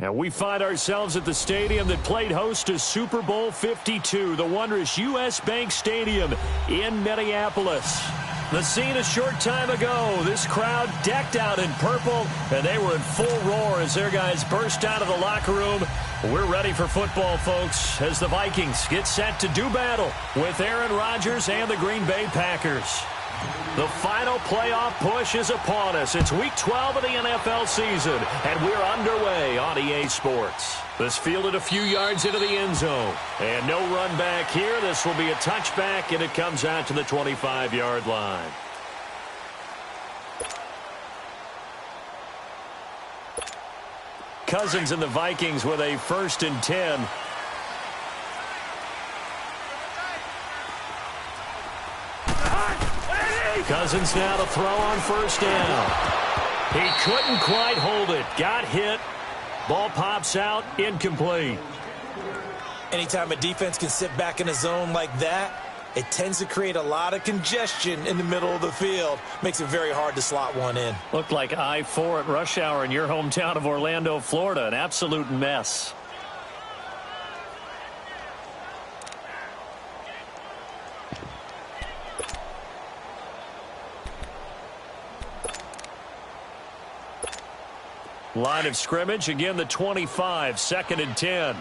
And we find ourselves at the stadium that played host to Super Bowl 52, the wondrous U.S. Bank Stadium in Minneapolis. The scene a short time ago, this crowd decked out in purple, and they were in full roar as their guys burst out of the locker room. We're ready for football, folks, as the Vikings get set to do battle with Aaron Rodgers and the Green Bay Packers. The final playoff push is upon us. It's Week 12 of the NFL season, and we're underway on EA Sports. This fielded a few yards into the end zone, and no run back here. This will be a touchback, and it comes out to the 25-yard line. Cousins and the Vikings with a 1st and 10. Cousins now to throw on 1st down. He couldn't quite hold it. Got hit. Ball pops out. Incomplete. Anytime a defense can sit back in a zone like that, it tends to create a lot of congestion in the middle of the field. Makes it very hard to slot one in. Looked like I-4 at rush hour in your hometown of Orlando, Florida. An absolute mess. Line of scrimmage, again the 25, 2nd and 10.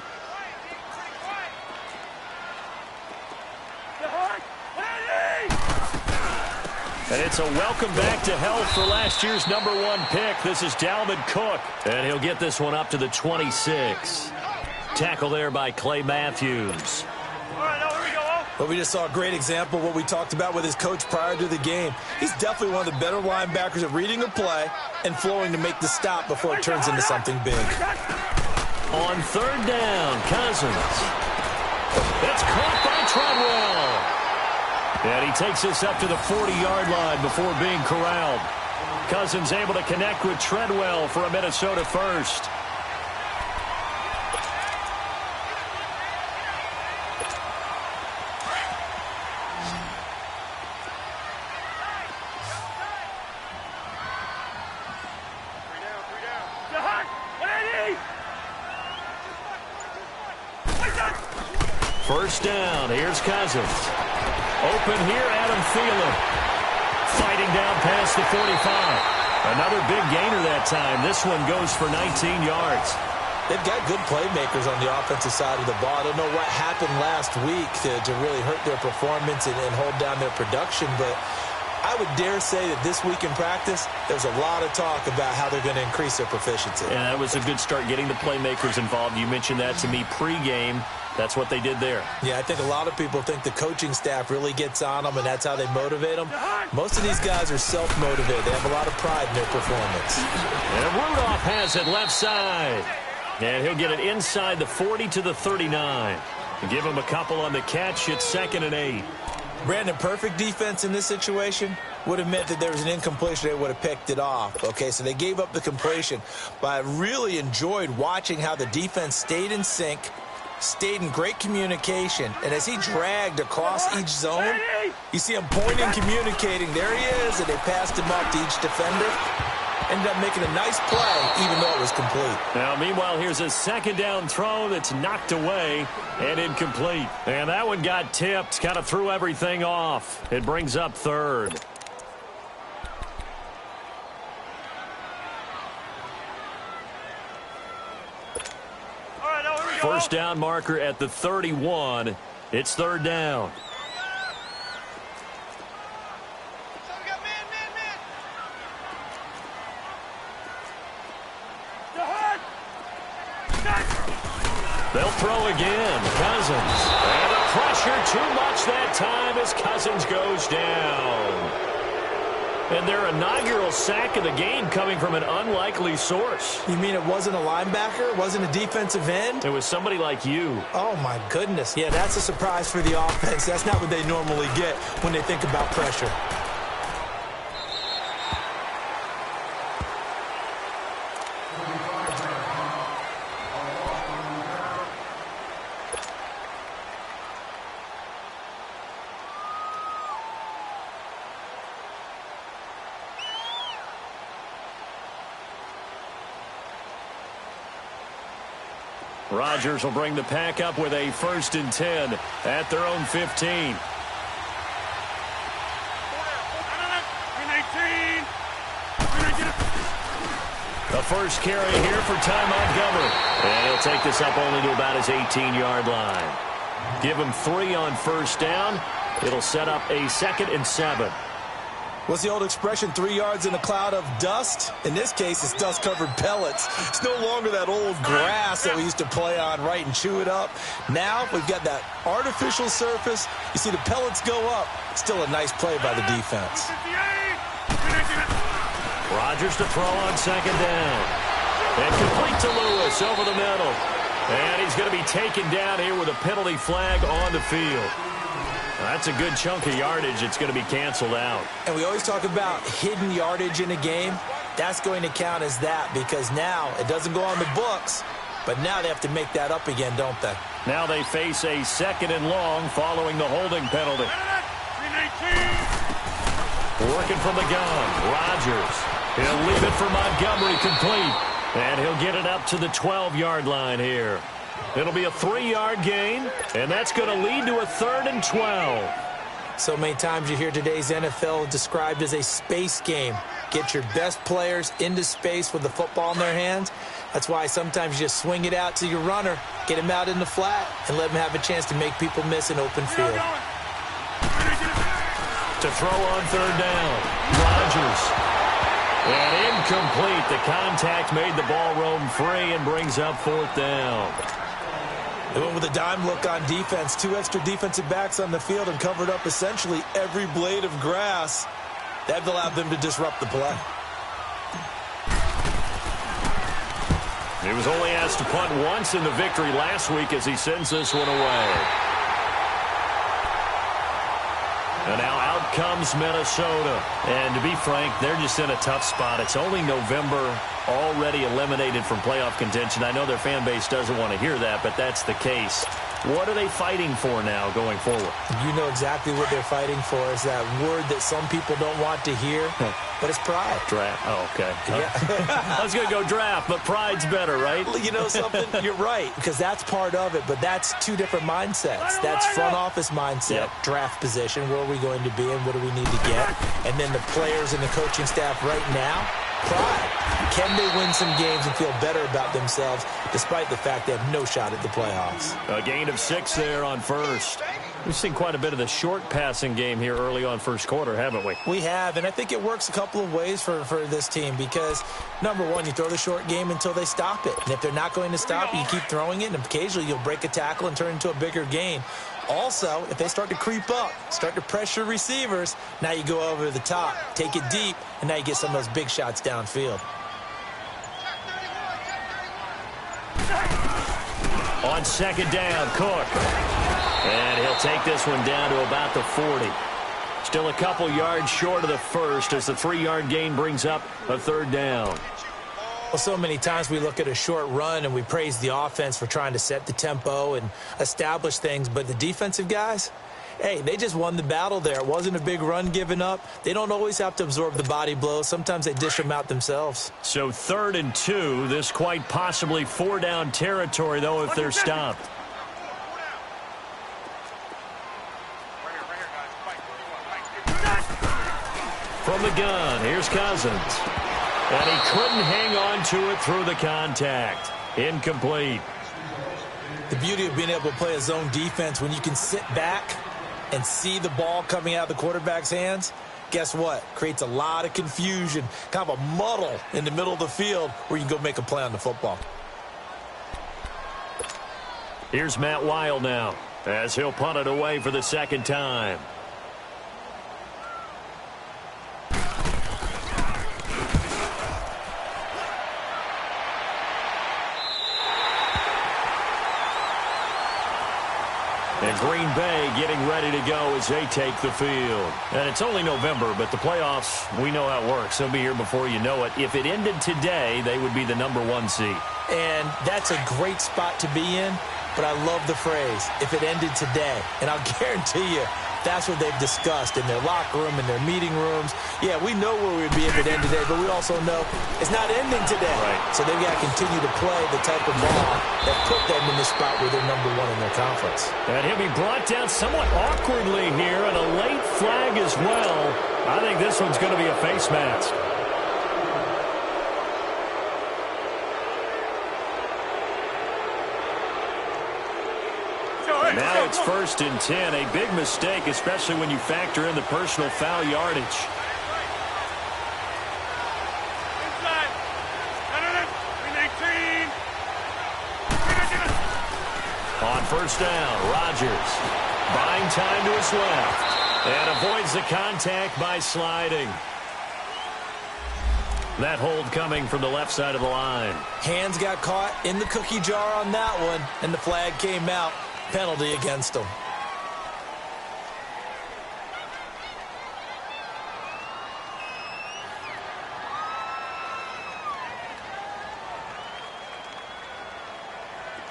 And it's a welcome back to health for last year's #1 pick. This is Dalvin Cook, and he'll get this one up to the 26. Tackle there by Clay Matthews. Well, we just saw a great example of what we talked about with his coach prior to the game. He's definitely one of the better linebackers at reading a play and flowing to make the stop before it turns into something big. On 3rd down, Cousins. It's caught by Treadwell. And he takes this up to the 40-yard line before being corralled. Cousins able to connect with Treadwell for a Minnesota 1st. First down, here's Cousins. Open here, Adam Thielen. Fighting down past the 45. Another big gainer that time. This one goes for 19 yards. They've got good playmakers on the offensive side of the ball. I don't know what happened last week to really hurt their performance and hold down their production, but I would dare say that this week in practice, there's a lot of talk about how they're going to increase their proficiency. Yeah, that was a good start getting the playmakers involved. You mentioned that to me pregame. That's what they did there. Yeah, I think a lot of people think the coaching staff really gets on them, and that's how they motivate them. Most of these guys are self-motivated. They have a lot of pride in their performance. And Rudolph has it left side. And he'll get it inside the 40 to the 39. Give him a couple on the catch. It's 2nd and 8. Brandon, perfect defense in this situation would have meant that there was an incompletion. They would have picked it off. Okay, so they gave up the completion. But I really enjoyed watching how the defense stayed in sync, stayed in great communication, and as he dragged across each zone, you see him pointing, communicating. There he is, and they passed him off to each defender. Ended up making a nice play, even though it was complete. Now, meanwhile, here's a 2nd down throw that's knocked away and incomplete. And that one got tipped, kind of threw everything off. It brings up 3rd. First down marker at the 31. It's 3rd down. They'll throw again. Cousins. And the pressure too much that time as Cousins goes down. And their inaugural sack of the game coming from an unlikely source. You mean it wasn't a linebacker? It wasn't a defensive end? It was somebody like you. Oh, my goodness. Yeah, that's a surprise for the offense. That's not what they normally get when they think about pressure. Rodgers will bring the pack up with a 1st and 10 at their own 15. The first carry here for Ty Montgomery. And he'll take this up only to about his 18-yard line. Give him 3 on 1st down. It'll set up a 2nd and 7. What's the old expression, 3 yards in a cloud of dust? In this case, it's dust-covered pellets. It's no longer that old grass that we used to play on, right, and chew it up. Now we've got that artificial surface. You see the pellets go up. Still a nice play by the defense. Rodgers to throw on 2nd down. And complete to Lewis over the middle. And he's going to be taken down here with a penalty flag on the field. That's a good chunk of yardage. It's going to be canceled out. And we always talk about hidden yardage in a game. That's going to count as that because now it doesn't go on the books, but now they have to make that up again, don't they? Now they face a 2nd and long following the holding penalty. Working from the gun, Rodgers. He'll leave it for Montgomery complete. And he'll get it up to the 12-yard line here. It'll be a 3-yard gain, and that's going to lead to a 3rd and 12. So many times you hear today's NFL described as a space game. Get your best players into space with the football in their hands. That's why sometimes you just swing it out to your runner, get him out in the flat, and let him have a chance to make people miss an open field. To throw on 3rd down, Rodgers. And incomplete. The contact made the ball roam free and brings up 4th down. They went with a dime look on defense. 2 extra defensive backs on the field and covered up essentially every blade of grass. That allowed them to disrupt the play. He was only asked to punt once in the victory last week as he sends this one away. And now out comes Minnesota. And to be frank, they're just in a tough spot. It's only November, already eliminated from playoff contention. I know their fan base doesn't want to hear that, but that's the case. What are they fighting for now going forward? You know exactly what they're fighting for. Is that word that some people don't want to hear, but it's pride. Draft. Oh, okay. Yeah. I was going to go draft, but pride's better, right? You know something? You're right, because that's part of it, but that's 2 different mindsets. That's front office mindset, draft position, where are we going to be and what do we need to get? And then the players and the coaching staff right now, pride. Can they win some games and feel better about themselves despite the fact they have no shot at the playoffs? A gain of 6 there on 1st. We've seen quite a bit of the short passing game here early on 1st quarter, haven't we? We have, and I think it works a couple of ways for this team because, number one, you throw the short game until they stop it. And if they're not going to stop it, you keep throwing it, and occasionally you'll break a tackle and turn it into a bigger gain. Also, if they start to creep up, start to pressure receivers, now you go over the top, take it deep, and now you get some of those big shots downfield. On 2nd down, Cook. And he'll take this one down to about the 40. Still a couple yards short of the 1st as the 3-yard gain brings up a 3rd down. Well, so many times we look at a short run and we praise the offense for trying to set the tempo and establish things, but the defensive guys, hey, they just won the battle there. It wasn't a big run given up. They don't always have to absorb the body blows. Sometimes they dish them out themselves. So 3rd and 2, this quite possibly 4-down territory, though, if they're stopped. From the gun, here's Cousins. And he couldn't hang on to it through the contact. Incomplete. The beauty of being able to play a zone defense when you can sit back and see the ball coming out of the quarterback's hands, guess what? Creates a lot of confusion, kind of a muddle in the middle of the field where you can go make a play on the football. Here's Matt Weil now as he'll punt it away for the 2nd time. And Green Bay getting ready to go as they take the field. And it's only November, but the playoffs, we know how it works. They'll be here before you know it. If it ended today, they would be the number 1 seed. And that's a great spot to be in, but I love the phrase, if it ended today. And I'll guarantee you, That's what they've discussed in their locker room, in their meeting rooms. Yeah, we know where we'd be if it ended today, but we also know it's not ending today. Right. So they've got to continue to play the type of ball that put them in the spot where they're number one in their conference. And he'll be brought down somewhat awkwardly here, and a late flag as well. I think this one's going to be a face mask. Now it's 1st and 10. A big mistake, especially when you factor in the personal foul yardage. On 1st down, Rodgers buying time to his left and avoids the contact by sliding. That hold coming from the left side of the line. Hands got caught in the cookie jar on that one, and the flag came out. Penalty against him.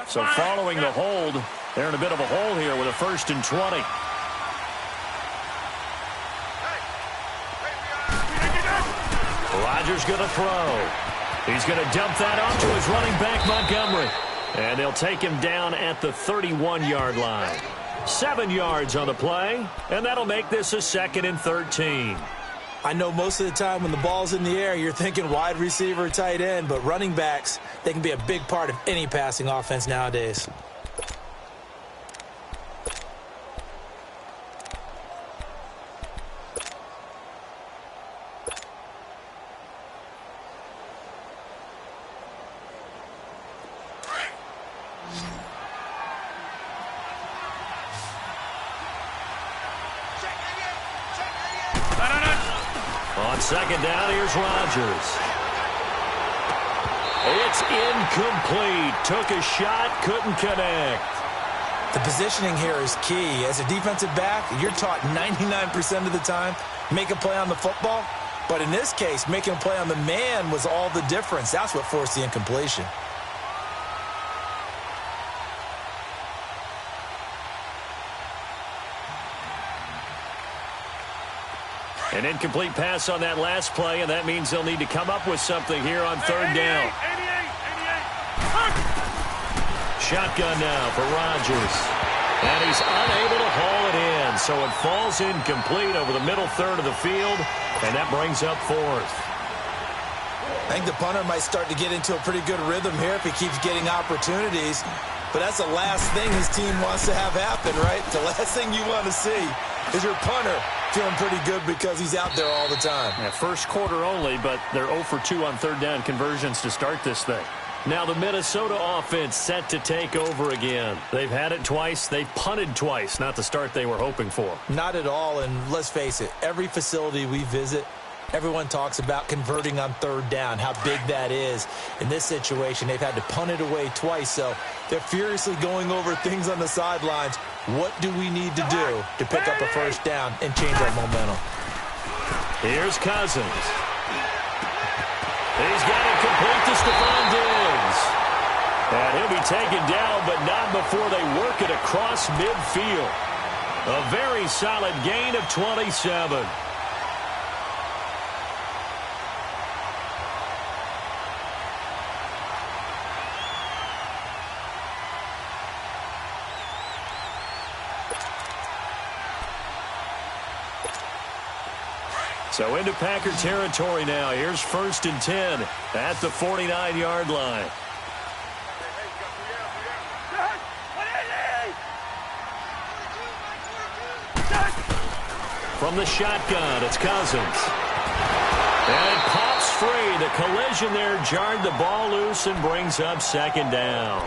So following the hold, they're in a bit of a hole here with a 1st and 20. Rodgers going to throw. He's going to dump that off to his running back, Montgomery. And they'll take him down at the 31-yard line. 7 yards on the play, and that'll make this a 2nd and 13. I know most of the time when the ball's in the air, you're thinking wide receiver, tight end, but running backs, they can be a big part of any passing offense nowadays. On 2nd down, here's Rodgers. It's incomplete. Took a shot, couldn't connect. The positioning here is key. As a defensive back, you're taught 99% of the time, make a play on the football. But in this case, making a play on the man was all the difference. That's what forced the incompletion. An incomplete pass on that last play, and that means they'll need to come up with something here on 3rd down. Shotgun now for Rodgers. And he's unable to haul it in, so it falls incomplete over the middle third of the field, and that brings up 4th. I think the punter might start to get into a pretty good rhythm here if he keeps getting opportunities. But that's the last thing his team wants to have happen, right? The last thing you want to see is your punter feeling pretty good because he's out there all the time. Yeah, 1st quarter only, but they're 0 for 2 on 3rd down conversions to start this thing. Now the Minnesota offense set to take over again. They've had it twice. They've punted twice. Not the start they were hoping for. Not at all, and let's face it, every facility we visit, everyone talks about converting on 3rd down, how big that is. In this situation, they've had to punt it away twice, so they're furiously going over things on the sidelines. What do we need to do to pick up a 1st down and change our momentum? Here's Cousins. He's got it complete to Stephon Diggs. And he'll be taken down, but not before they work it across midfield. A very solid gain of 27. So into Packer territory now. Here's 1st and 10 at the 49-yard line. From the shotgun, it's Cousins. And it pops free. The collision there jarred the ball loose and brings up 2nd down.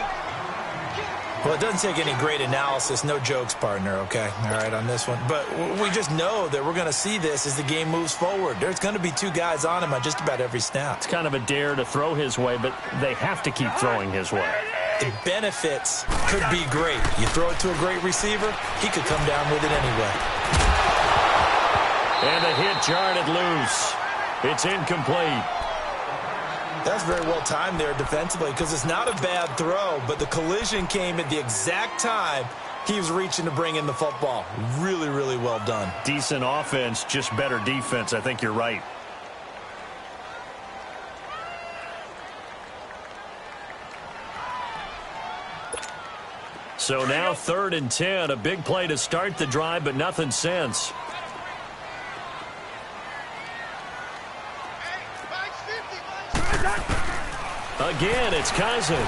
Well, it doesn't take any great analysis. No jokes, partner, okay? All right, on this one. But we just know that we're going to see this as the game moves forward. There's going to be 2 guys on him on just about every snap. It's kind of a dare to throw his way, but they have to keep throwing his way. The benefits could be great. You throw it to a great receiver, he could come down with it anyway. And the hit jarred it loose. It's incomplete. That's very well timed there defensively because it's not a bad throw, but the collision came at the exact time He was reaching to bring in the football. Really, really well done. Decent offense, just better defense. I think you're right. So now 3rd and 10. A big play to start the drive, but nothing since. Again, it's Cousins.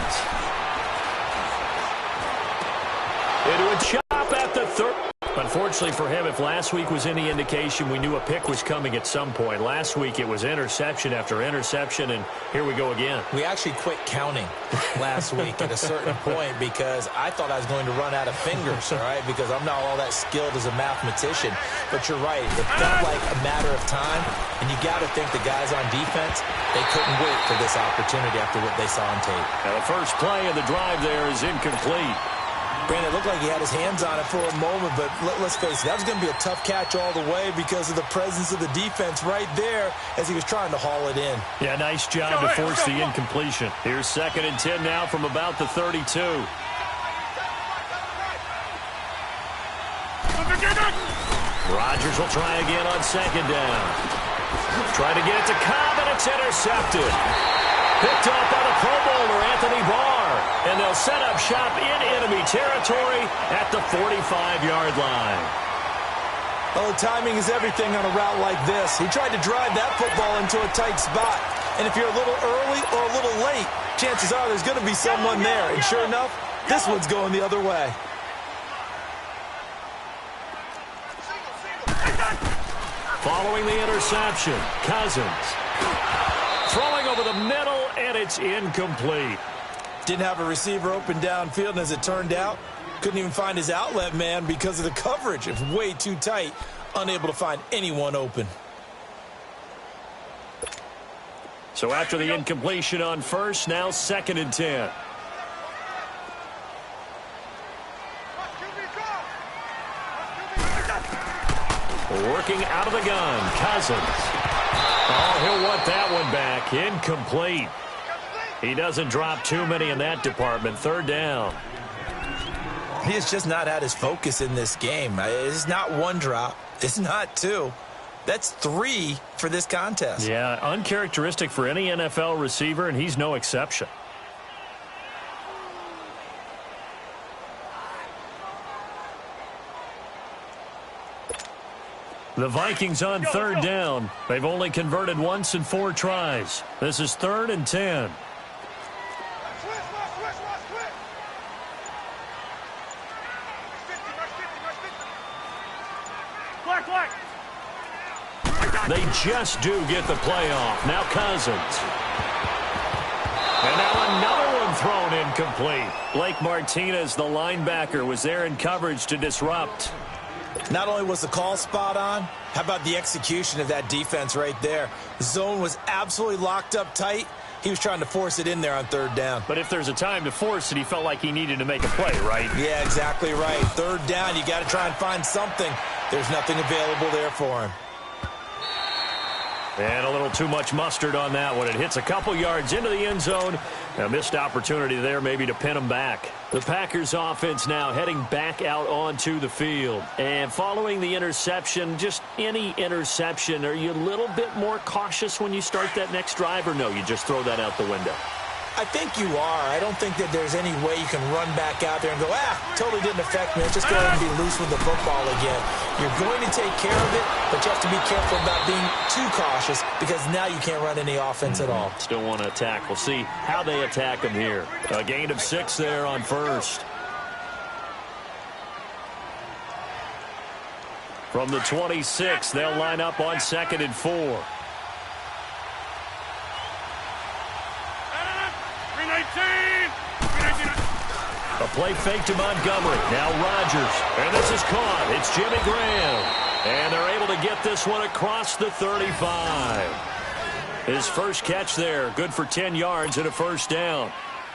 Into a chop at the 3rd. Unfortunately for him, if last week was any indication, we knew a pick was coming at some point. Last week it was interception after interception, and here we go again. We actually quit counting last week at a certain point because I thought I was going to run out of fingers, all right, because I'm not all that skilled as a mathematician. But you're right. It felt like a matter of time, and you got to think the guys on defense, they couldn't wait for this opportunity after what they saw on tape. Now the first play of the drive there is incomplete. Brandon, it looked like he had his hands on it for a moment, but let's face it, that was going to be a tough catch all the way because of the presence of the defense right there as he was trying to haul it in. Yeah, nice job to force the incompletion. Here's 2nd and 10 now from about the 32. Rodgers will try again on 2nd down. Trying to get it to Cobb, and it's intercepted. Picked off by the Pro Bowler, Anthony Barr. And they'll set up shop in enemy territory at the 45-yard line. Oh, timing is everything on a route like this. He tried to drive that football into a tight spot. And if you're a little early or a little late, chances are there's going to be someone there. And sure enough, this one's going the other way. Following the interception, Cousins. Throwing over the middle, and it's incomplete. Didn't have a receiver open downfield, and as it turned out, couldn't even find his outlet man because of the coverage. It was way too tight, unable to find anyone open. So after the incompletion on first, now 2nd and 10. Working out of the gun, Cousins. Oh, he'll want that one back. Incomplete. He doesn't drop too many in that department. 3rd down. He has just not had his focus in this game. It's not one drop. It's not two. That's 3 for this contest. Yeah, uncharacteristic for any NFL receiver, and he's no exception. The Vikings on 3rd down. They've only converted once in 4 tries. This is 3rd and 10. They just do get the play off. Now Cousins. And now another one thrown incomplete. Blake Martinez, the linebacker, was there in coverage to disrupt. Not only was the call spot on, how about the execution of that defense right there? The zone was absolutely locked up tight. He was trying to force it in there on 3rd down. But if there's a time to force it, he felt like he needed to make a play, right? Yeah, exactly right. 3rd down, you got to try and find something. There's nothing available there for him. And a little too much mustard on that one. It hits a couple yards into the end zone. A missed opportunity there maybe to pin him back. The Packers offense now heading back out onto the field. And following the interception, just any interception, are you a little bit more cautious when you start that next drive, or no, you just throw that out the window? I think you are. I don't think that there's any way you can run back out there and go, totally didn't affect me. Let's just go ahead and be loose with the football again. You're going to take care of it, but you have to be careful about being too cautious because now you can't run any offense at all. Still want to attack. We'll see how they attack him here. A gain of 6 there on first. From the 26, they'll line up on 2nd and 4. A play fake to Montgomery. Now Rodgers. And this is caught. It's Jimmy Graham. And they're able to get this one across the 35. His first catch there. Good for 10 yards and a first down.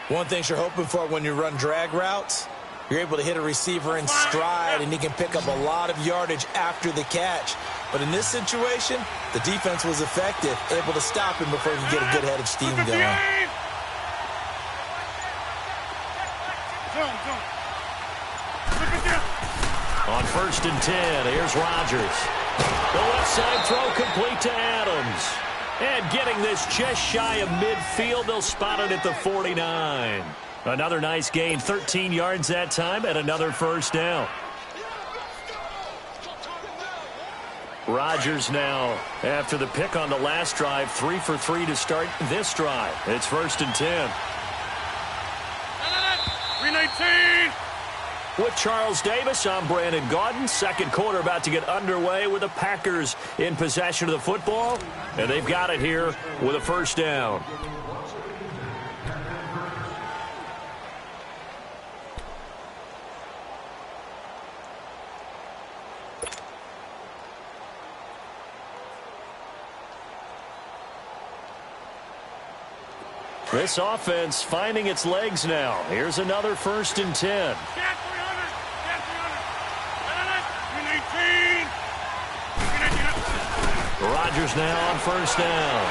One thing you're hoping for when you run drag routes, you're able to hit a receiver in stride, and he can pick up a lot of yardage after the catch. But in this situation, the defense was effective, able to stop him before he could get a good head of steam going. first and 10. Here's Rodgers. The left side throw complete to Adams. And getting this just shy of midfield, they'll spot it at the 49. Another nice gain, 13 yards that time, and another first down. Rodgers now, after the pick on the last drive, 3 for 3 to start this drive. It's first and 10. 319. With Charles Davis, I'm Brandon Gaudin. Second quarter about to get underway with the Packers in possession of the football. And they've got it here with a first down. This offense finding its legs now. Here's another first and 10. Rodgers now on first down.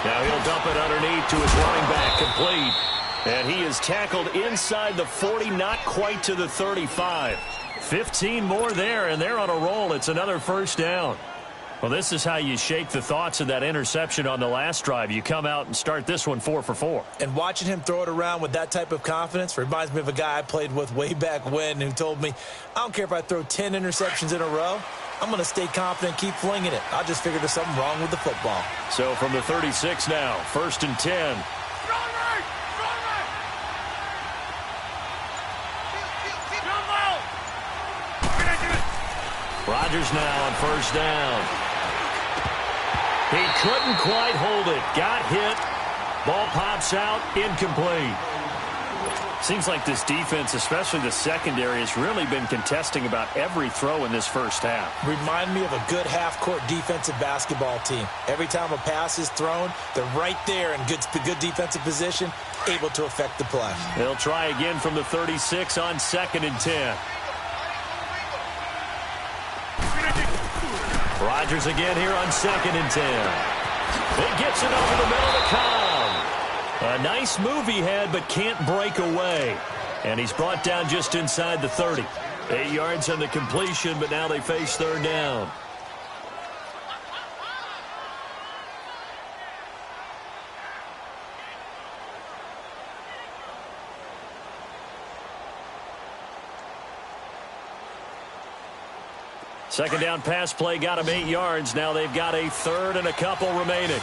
Now he'll dump it underneath to his running back, complete. And he is tackled inside the 40, not quite to the 35. 15 more there, and they're on a roll. It's another first down. Well, this is how you shake the thoughts of that interception on the last drive. You come out and start this one 4 for 4. And watching him throw it around with that type of confidence reminds me of a guy I played with way back when who told me, I don't care if I throw 10 interceptions in a row. I'm going to stay confident, keep flinging it. I just figured there's something wrong with the football. So from the 36 now, first and 10. Rodgers now on first down. He couldn't quite hold it. Got hit. Ball pops out. Incomplete. Seems like this defense, especially the secondary, has really been contesting about every throw in this first half. Remind me of a good half-court defensive basketball team. Every time a pass is thrown, they're right there in good defensive position, able to affect the play. They'll try again from the 36 on second and 10. Rodgers again here on second and 10. He gets it over the middle to Cobb. A nice move he had, but can't break away. And he's brought down just inside the 30. 8 yards on the completion, but now they face third down. Second down pass play got him 8 yards. Now they've got a third and a couple remaining.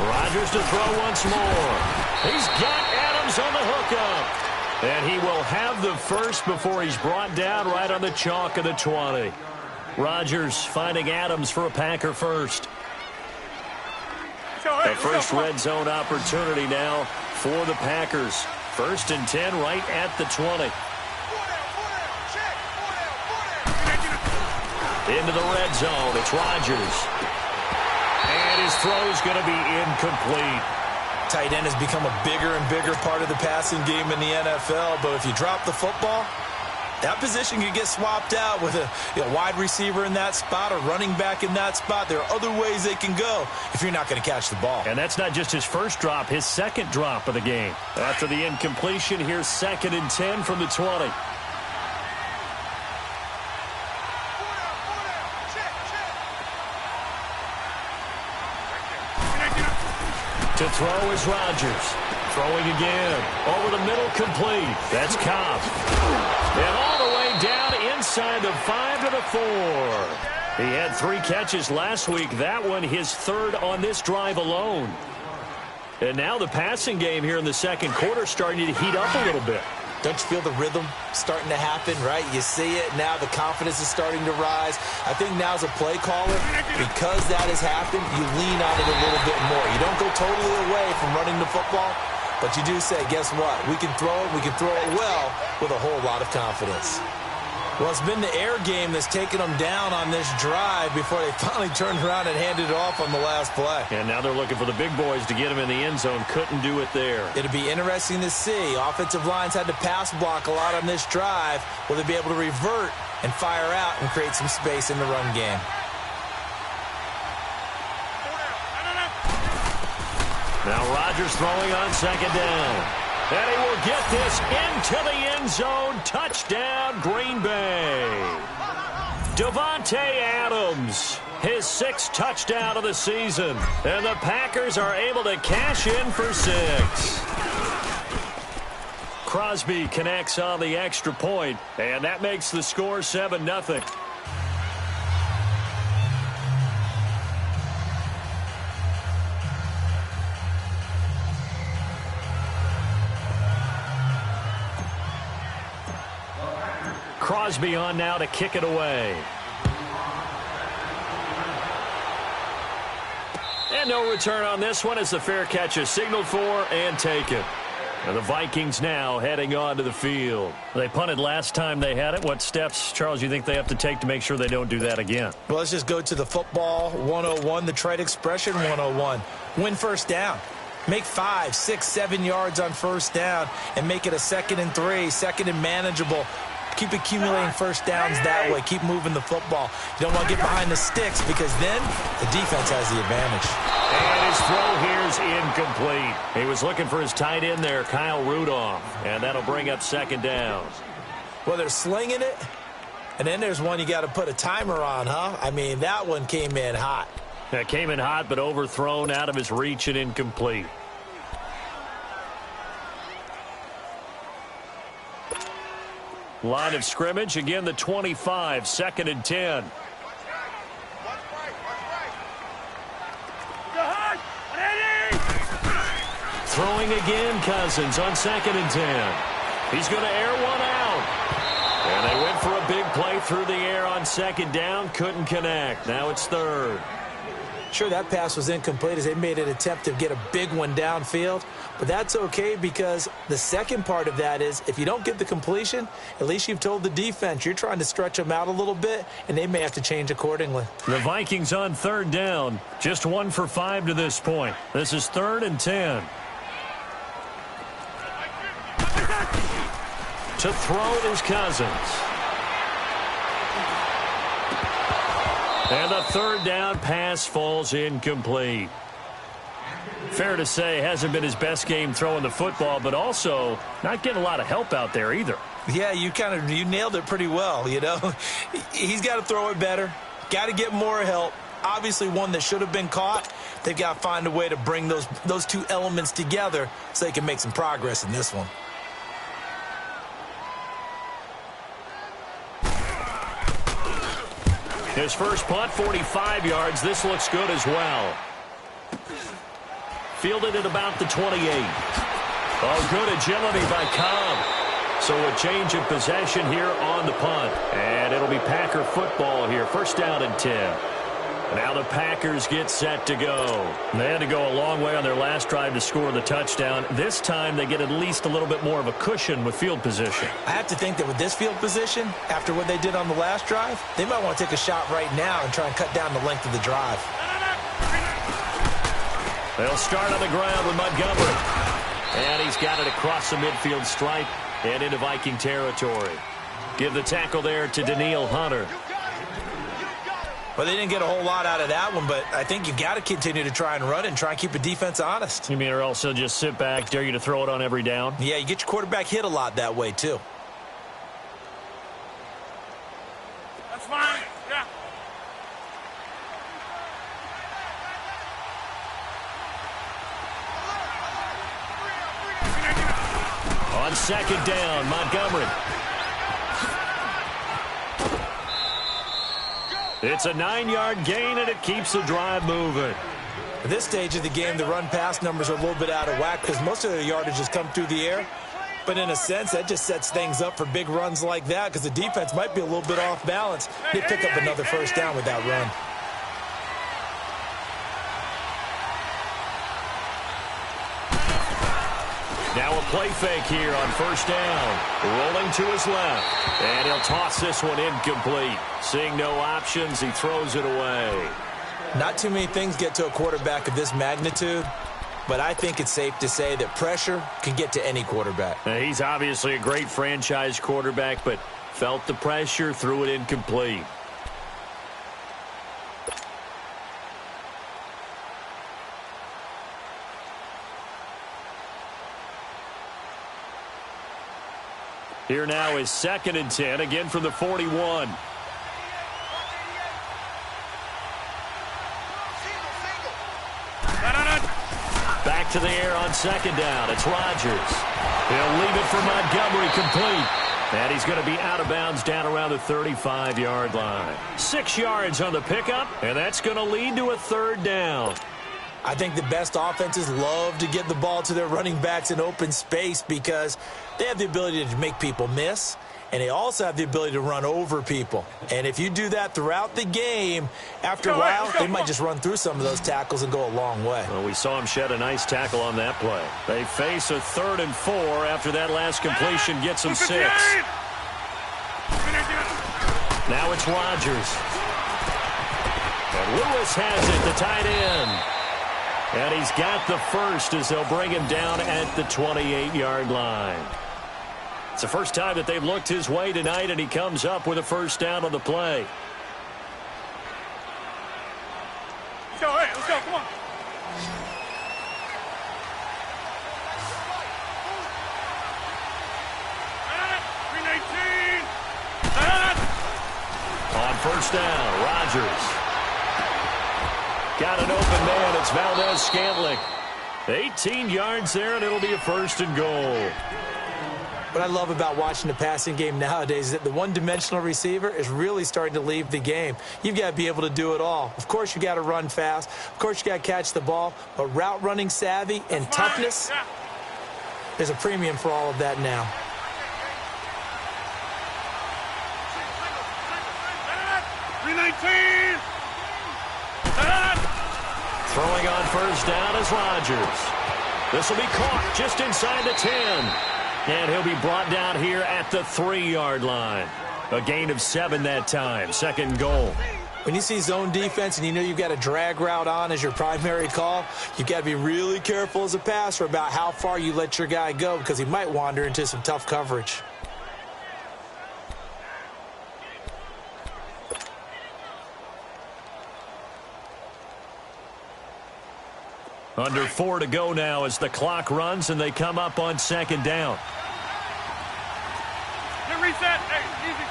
Rodgers to throw once more. He's got Adams on the hookup. And he will have the first before he's brought down right on the chalk of the 20. Rodgers finding Adams for a Packer first. The first red zone opportunity now for the Packers. First and 10 right at the 20. Into the red zone. It's Rodgers. And his throw is going to be incomplete. Tight end has become a bigger and bigger part of the passing game in the NFL, but if you drop the football, that position can get swapped out with a wide receiver in that spot, a running back in that spot. There are other ways they can go if you're not going to catch the ball. And that's not just his first drop, his second drop of the game. After the incompletion, here's second and 10 from the 20. To throw is Rodgers. Throwing again. Over the middle, complete. That's Cobb. And all the way down inside the 5 to the 4. He had 3 catches last week. That one his third on this drive alone. And now the passing game here in the second quarter starting to heat up a little bit. Don't you feel the rhythm starting to happen, right? You see it. Now the confidence is starting to rise. I think now as a play caller, because that has happened, you lean on it a little bit more. You don't go totally away from running the football, but you do say, guess what? We can throw it well with a whole lot of confidence. Well, it's been the air game that's taken them down on this drive before they finally turned around and handed it off on the last play. And now they're looking for the big boys to get him in the end zone. Couldn't do it there. It'll be interesting to see. Offensive lines had to pass block a lot on this drive. Will they be able to revert and fire out and create some space in the run game? Now Rodgers throwing on second down. And he will get this into the end zone. Touchdown, Green Bay. Davante Adams, his 6th touchdown of the season. And the Packers are able to cash in for 6. Crosby connects on the extra point, and that makes the score 7-0. Crosby on now to kick it away. And no return on this one as the fair catch is signaled for and taken. And the Vikings now heading on to the field. They punted last time they had it. What steps, Charles, you think they have to take to make sure they don't do that again? Well, let's just go to the football 101, the trade expression 101. Win first down. Make 5, 6, 7 yards on first down and make it a 2nd and 3, 2nd and manageable. Keep accumulating first downs that way. Keep moving the football. You don't want to get behind the sticks because then the defense has the advantage. And his throw here is incomplete. He was looking for his tight end there, Kyle Rudolph. And that'll bring up 2nd down. Well, they're slinging it. And then there's one you got to put a timer on, huh? I mean, that one came in hot. That came in hot, but overthrown out of his reach and incomplete. Line of scrimmage, again the 25, 2nd and 10. Throwing again, Cousins on 2nd and 10. He's going to air one out. And they went for a big play through the air on 2nd down, couldn't connect. Now it's 3rd. Sure, that pass was incomplete as they made an attempt to get a big one downfield. But that's okay because the second part of that is if you don't get the completion, at least you've told the defense you're trying to stretch them out a little bit, and they may have to change accordingly. The Vikings on 3rd down. Just 1 for 5 to this point. This is 3rd and 10. To throw is Cousins. And the 3rd down pass falls incomplete. Fair to say, hasn't been his best game throwing the football, but also not getting a lot of help out there either. Yeah, you nailed it pretty well, you know. He's got to throw it better. Got to get more help. Obviously one that should have been caught. They've got to find a way to bring those two elements together so they can make some progress in this one. His first punt, 45 yards. This looks good as well. Fielded at about the 28. Oh, good agility by Cobb. So a change of possession here on the punt. And it'll be Packer football here. 1st down and 10. Now the Packers get set to go. They had to go a long way on their last drive to score the touchdown. This time they get at least a little bit more of a cushion with field position. I have to think that with this field position, after what they did on the last drive, they might want to take a shot right now and try and cut down the length of the drive. They'll start on the ground with Montgomery. And he's got it across the midfield stripe and into Viking territory. Give the tackle there to Danielle Hunter. Well, they didn't get a whole lot out of that one, but I think you got to continue to try and run and try and keep the defense honest. You mean or also just sit back, dare you to throw it on every down? Yeah, you get your quarterback hit a lot that way, too. That's fine. Yeah. On 2nd down, Montgomery. It's a 9-yard gain, and it keeps the drive moving. At this stage of the game, the run-pass numbers are a little bit out of whack because most of their yardage has come through the air. But in a sense, that just sets things up for big runs like that because the defense might be a little bit off balance. They pick up another 1st down with that run. Now a play fake here on 1st down. Rolling to his left. And he'll toss this one incomplete. Seeing no options, he throws it away. Not too many things get to a quarterback of this magnitude, but I think it's safe to say that pressure can get to any quarterback. Now, he's obviously a great franchise quarterback, but felt the pressure, threw it incomplete. Here now is 2nd and 10, again from the 41. Back to the air on 2nd down. It's Rodgers. He'll leave it for Montgomery, complete. And he's going to be out of bounds down around the 35-yard line. 6 yards on the pickup, and that's going to lead to a 3rd down. I think the best offenses love to get the ball to their running backs in open space because they have the ability to make people miss, and they also have the ability to run over people. And if you do that throughout the game, after a while, they might just run through some of those tackles and go a long way. Well, we saw him shed a nice tackle on that play. They face a 3rd and 4 after that last completion gets them 6. Now it's Rodgers. And Lewis has it, the tight end. And he's got the first as they'll bring him down at the 28-yard line. It's the first time that they've looked his way tonight, and he comes up with a 1st down on the play. Let's go, hey, let's go, come on. On 1st down, Rodgers. Got an open man. It's Valdez-Scantling. 18 yards there, and it'll be a 1st and goal. What I love about watching the passing game nowadays is that the one-dimensional receiver is really starting to leave the game. You've got to be able to do it all. Of course, you got to run fast. Of course, you got to catch the ball. But route running savvy and toughness, there's a premium for all of that now. Throwing on 1st down is Rodgers. This will be caught just inside the 10. And he'll be brought down here at the 3-yard line. A gain of 7 that time. 2nd goal. When you see zone defense and you know you've got a drag route on as your primary call, you've got to be really careful as a passer about how far you let your guy go because he might wander into some tough coverage. Under 4 to go now as the clock runs and they come up on 2nd down. Get reset. Hey, easy.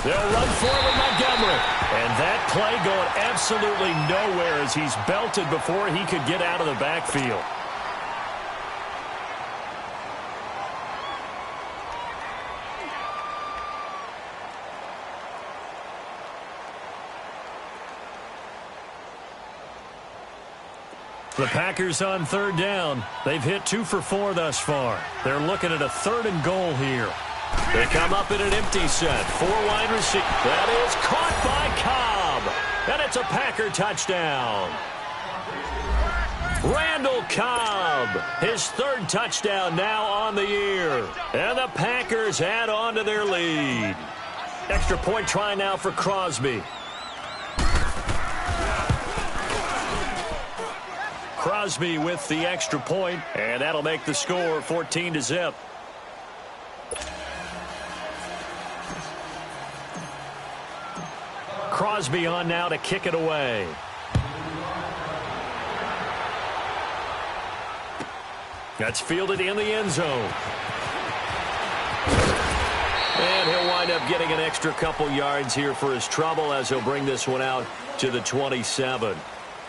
They'll run forward Montgomery. And that play going absolutely nowhere as he's belted before he could get out of the backfield. The Packers on 3rd down. They've hit 2 for 4 thus far. They're looking at a 3rd and goal here. They come up in an empty set. 4 wide receivers. That is caught by Cobb. And it's a Packer touchdown. Randall Cobb, his 3rd touchdown now on the year. And the Packers add on to their lead. Extra point try now for Crosby. Crosby with the extra point, and that'll make the score 14-0. Crosby on now to kick it away. That's fielded in the end zone. And he'll wind up getting an extra couple yards here for his trouble as he'll bring this one out to the 27.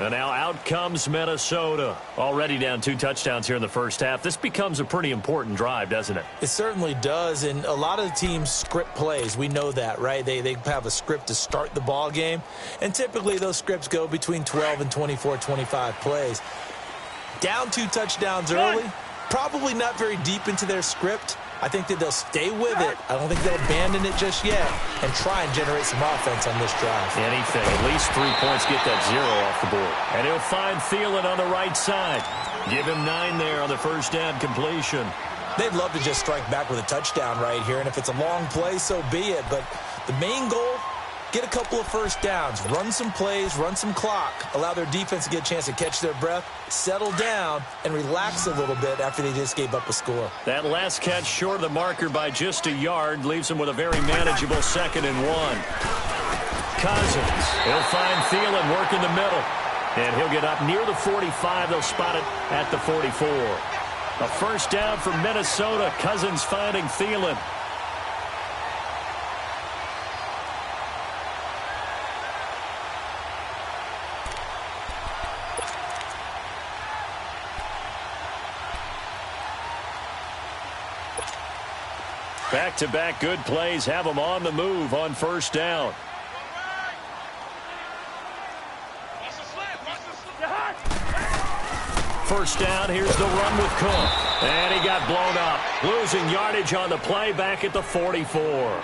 And now out comes Minnesota. Already down 2 touchdowns here in the first half. This becomes a pretty important drive, doesn't it? It certainly does, and a lot of the teams script plays. We know that, right? They have a script to start the ball game, and typically those scripts go between 12 and 24, 25 plays. Down 2 touchdowns early, probably not very deep into their script. I think that they'll stay with it. I don't think they'll abandon it just yet and try and generate some offense on this drive. Anything. At least 3 points, get that 0 off the board. And he'll find Thielen on the right side. Give him 9 there on the 1st down completion. They'd love to just strike back with a touchdown right here, and if it's a long play, so be it. But the main goal, get a couple of 1st downs, run some plays, run some clock, allow their defense to get a chance to catch their breath, settle down, and relax a little bit after they just gave up a score. That last catch short of the marker by just a yard leaves them with a very manageable 2nd and 1. Cousins, he'll find Thielen work in the middle, and he'll get up near the 45. They'll spot it at the 44. A first down for Minnesota. Cousins finding Thielen. Back-to-back good plays have them on the move on first down. First down, here's the run with Cook. And he got blown up. Losing yardage on the play back at the 44.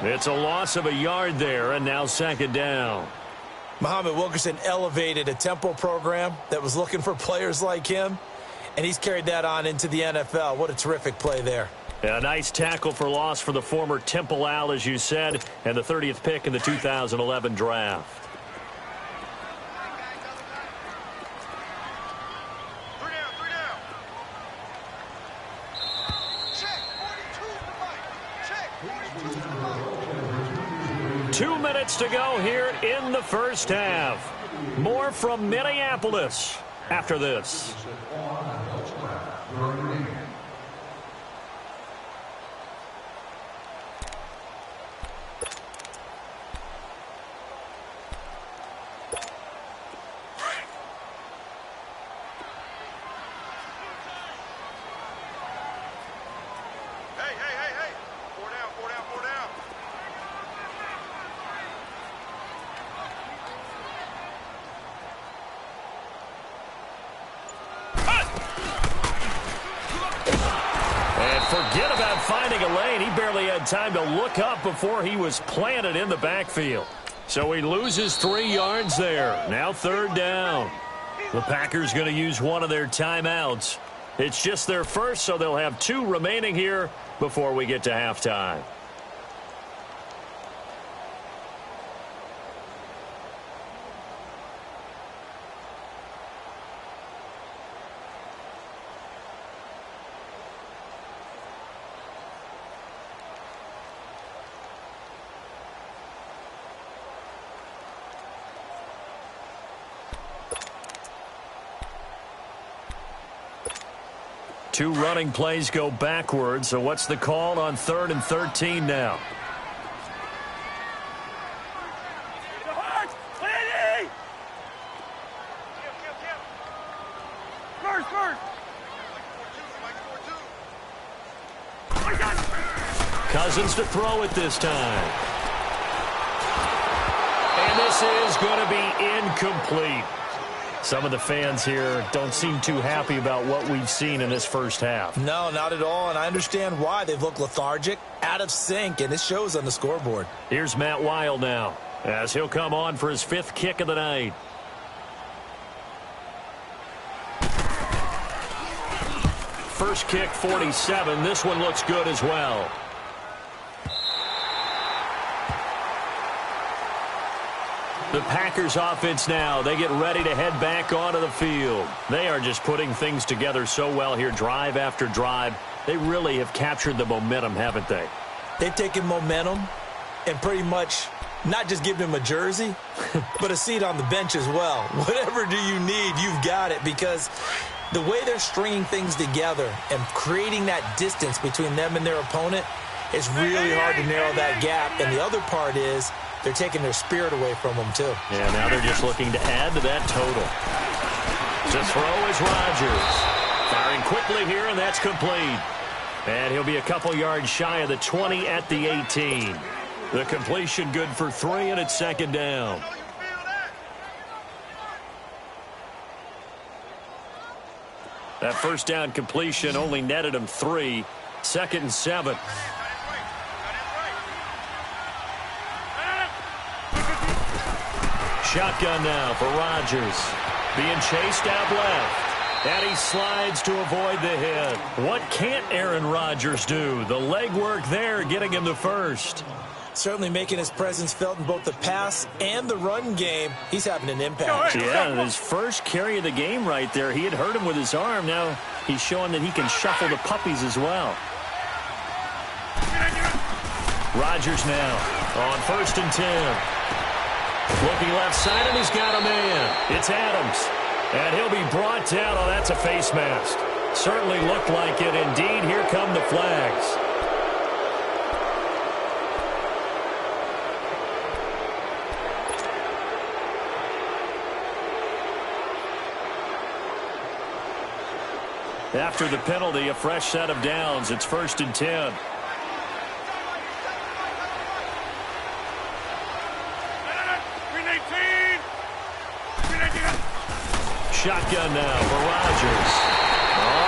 It's a loss of a yard there, and now second down. Muhammad Wilkerson elevated a tempo program that was looking for players like him, and he's carried that on into the NFL. What a terrific play there. A nice tackle for loss for the former Temple Owl, as you said, and the 30th pick in the 2011 draft. Three down. Check, 42 for Mike. Check, 42 for Mike. 2 minutes to go here in the first half. More from Minneapolis after this. Hey. 4 down. And forget about finding a lane. He barely had time to look up before he was planted in the backfield. So he loses 3 yards there. Now third down. The Packers going to use one of their timeouts. It's just their first, so they'll have 2 remaining here before we get to halftime. Two running plays go backwards, so what's the call on 3rd and 13 now? Cousins to throw it this time. And this is going to be incomplete. Some of the fans here don't seem too happy about what we've seen in this first half. No, not at all, and I understand why. They've looked lethargic, out of sync, and it shows on the scoreboard. Here's Matt Wild now, as he'll come on for his 5th kick of the night. First kick, 47. This one looks good as well. The Packers offense now, they get ready to head back onto the field. They are just putting things together so well here, drive after drive. They really have captured the momentum, haven't they? They've taken momentum and pretty much not just given him a jersey, but a seat on the bench as well. Whatever do you need, you've got it, because the way they're stringing things together and creating that distance between them and their opponent, it's really hard to narrow that gap. And the other part is they're taking their spirit away from them, too. Yeah, now they're just looking to add to that total. To throw is Rodgers. Firing quickly here, and that's complete. And he'll be a couple yards shy of the 20 at the 18. The completion good for 3, and it's second down. That first down completion only netted him 3. 2nd and 7. Shotgun now for Rodgers. Being chased out left. And he slides to avoid the hit. What can't Aaron Rodgers do? The legwork there getting him the first. Certainly making his presence felt in both the pass and the run game. He's having an impact. Yeah, his first carry of the game right there. He had hurt him with his arm. Now he's showing that he can shuffle the puppies as well. Rodgers now on 1st and 10. Looking left side, and he's got a man. It's Adams. And he'll be brought down. Oh, that's a face mask. Certainly looked like it. Indeed, here come the flags. After the penalty, a fresh set of downs. It's 1st and 10. Shotgun now for Rodgers.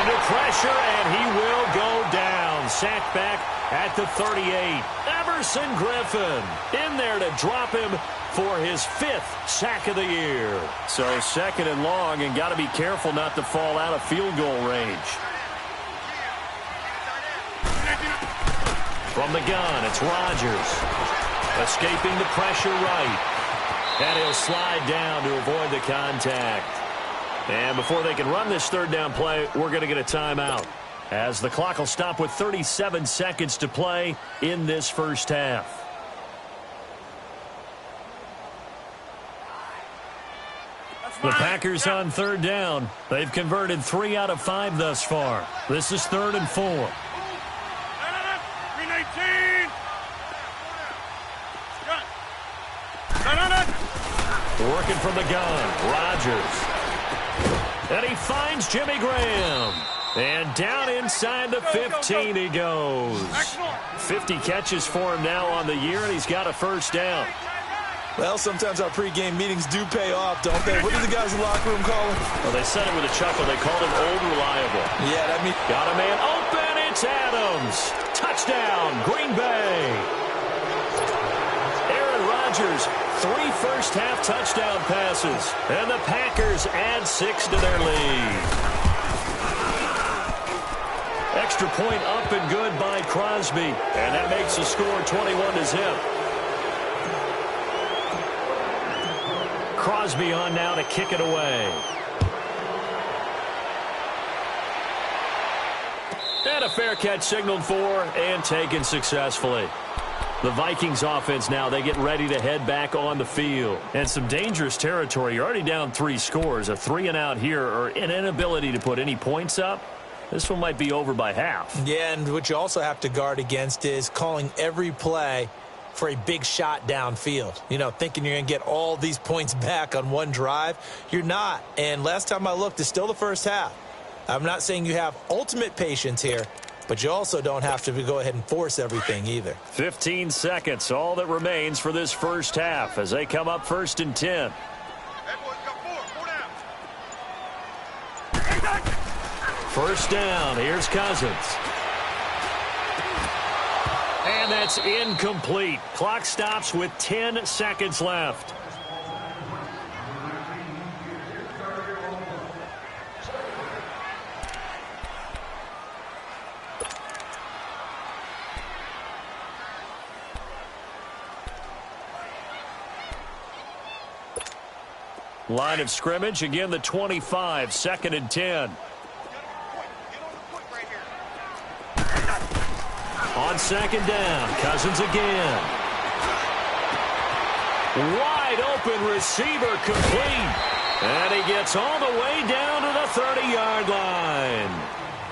Under pressure, and he will go down. Sacked back at the 38. Everson Griffin in there to drop him for his 5th sack of the year. So 2nd and long, and got to be careful not to fall out of field goal range. From the gun, it's Rodgers. Escaping the pressure right. And he'll slide down to avoid the contact. And before they can run this 3rd down play, we're going to get a timeout, as the clock will stop with 37 seconds to play in this first half. The Packers on 3rd down. They've converted 3 out of 5 thus far. This is 3rd and 4. Working from the gun, Rodgers. And he finds Jimmy Graham. And down inside the 15 he goes. 50 catches for him now on the year, and he's got a 1st down. Well, sometimes our pregame meetings do pay off, don't they? What do the guys in the locker room call him? Well, they said it with a chuckle. They called him Old Reliable. Yeah, that means... Got a man open. It's Adams. Touchdown, Green Bay. Aaron Rodgers, 3 first-half touchdown passes. And the Packers add 6 to their lead. Extra point up and good by Crosby. And that makes the score 21-0. Crosby on now to kick it away. And a fair catch signaled for and taken successfully. The Vikings offense now, they get ready to head back on the field. And some dangerous territory. You're already down 3 scores. A 3-and-out here, or an inability to put any points up. This one might be over by half. Yeah, and what you also have to guard against is calling every play for a big shot downfield. You know, thinking you're going to get all these points back on one drive. You're not. And last time I looked, it's still the first half. I'm not saying you have ultimate patience here, but you also don't have to go ahead and force everything either. 15 seconds, all that remains for this first half as they come up 1st and 10. First down, here's Cousins. And that's incomplete. Clock stops with 10 seconds left. Line of scrimmage, again the 25, 2nd and 10. On 2nd down, Cousins again. Wide open receiver complete. And he gets all the way down to the 30-yard line.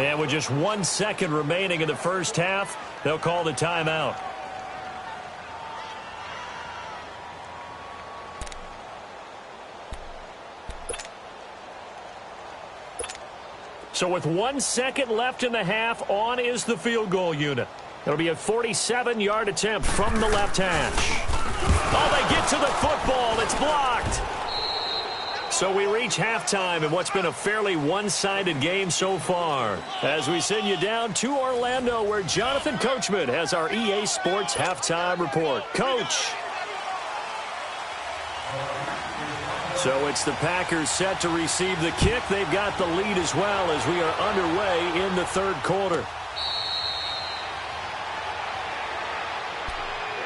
And with just 1 second remaining in the first half, they'll call the timeout. So with 1 second left in the half, on is the field goal unit. It'll be a 47-yard attempt from the left hash. Oh, they get to the football. It's blocked. So we reach halftime in what's been a fairly one-sided game so far. As we send you down to Orlando, where Jonathan Coachman has our EA Sports halftime report. Coach. So it's the Packers set to receive the kick. They've got the lead as well as we are underway in the 3rd quarter.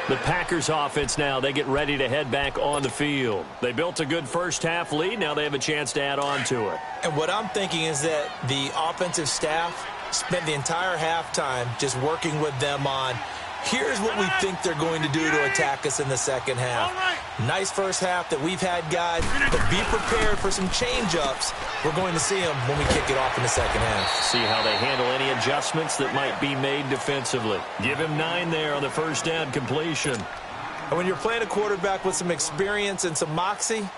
The Packers offense now, they get ready to head back on the field. They built a good first-half lead. Now they have a chance to add on to it. And what I'm thinking is that the offensive staff spent the entire halftime just working with them on, here's what we think they're going to do to attack us in the second half. Nice first half that we've had, guys, but be prepared for some change-ups. We're going to see them when we kick it off in the second half. See how they handle any adjustments that might be made defensively. Give him 9 there on the first down completion. And when you're playing a quarterback with some experience and some moxie,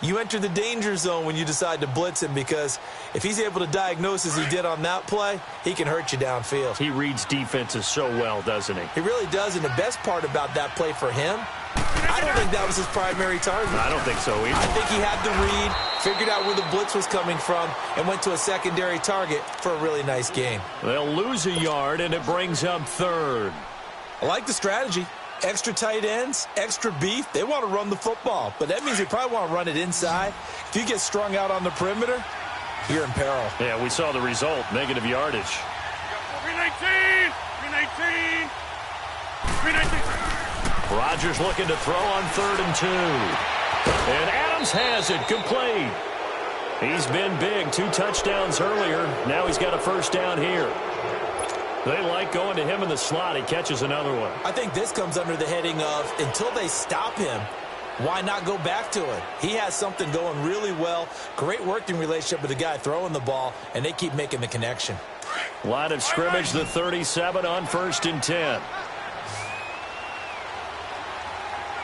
you enter the danger zone when you decide to blitz him, because if he's able to diagnose as he did on that play, he can hurt you downfield. He reads defenses so well, doesn't he? He really does, and the best part about that play for him, I don't think that was his primary target. I don't think so either. I think he had the read, figured out where the blitz was coming from, and went to a secondary target for a really nice gain. They'll lose a yard, and it brings up 3rd. I like the strategy. Extra tight ends, extra beef. They want to run the football, but that means they probably want to run it inside. If you get strung out on the perimeter, you're in peril. Yeah, we saw the result, negative yardage. 319! 319! 319! Rodgers looking to throw on 3rd and 2. And Adams has it, complete. He's been big, 2 touchdowns earlier. Now he's got a first down here. They like going to him in the slot. He catches another one. I think this comes under the heading of, until they stop him, why not go back to it? He has something going really well. Great working relationship with the guy throwing the ball, and they keep making the connection. Line of scrimmage, the 37 on 1st and 10.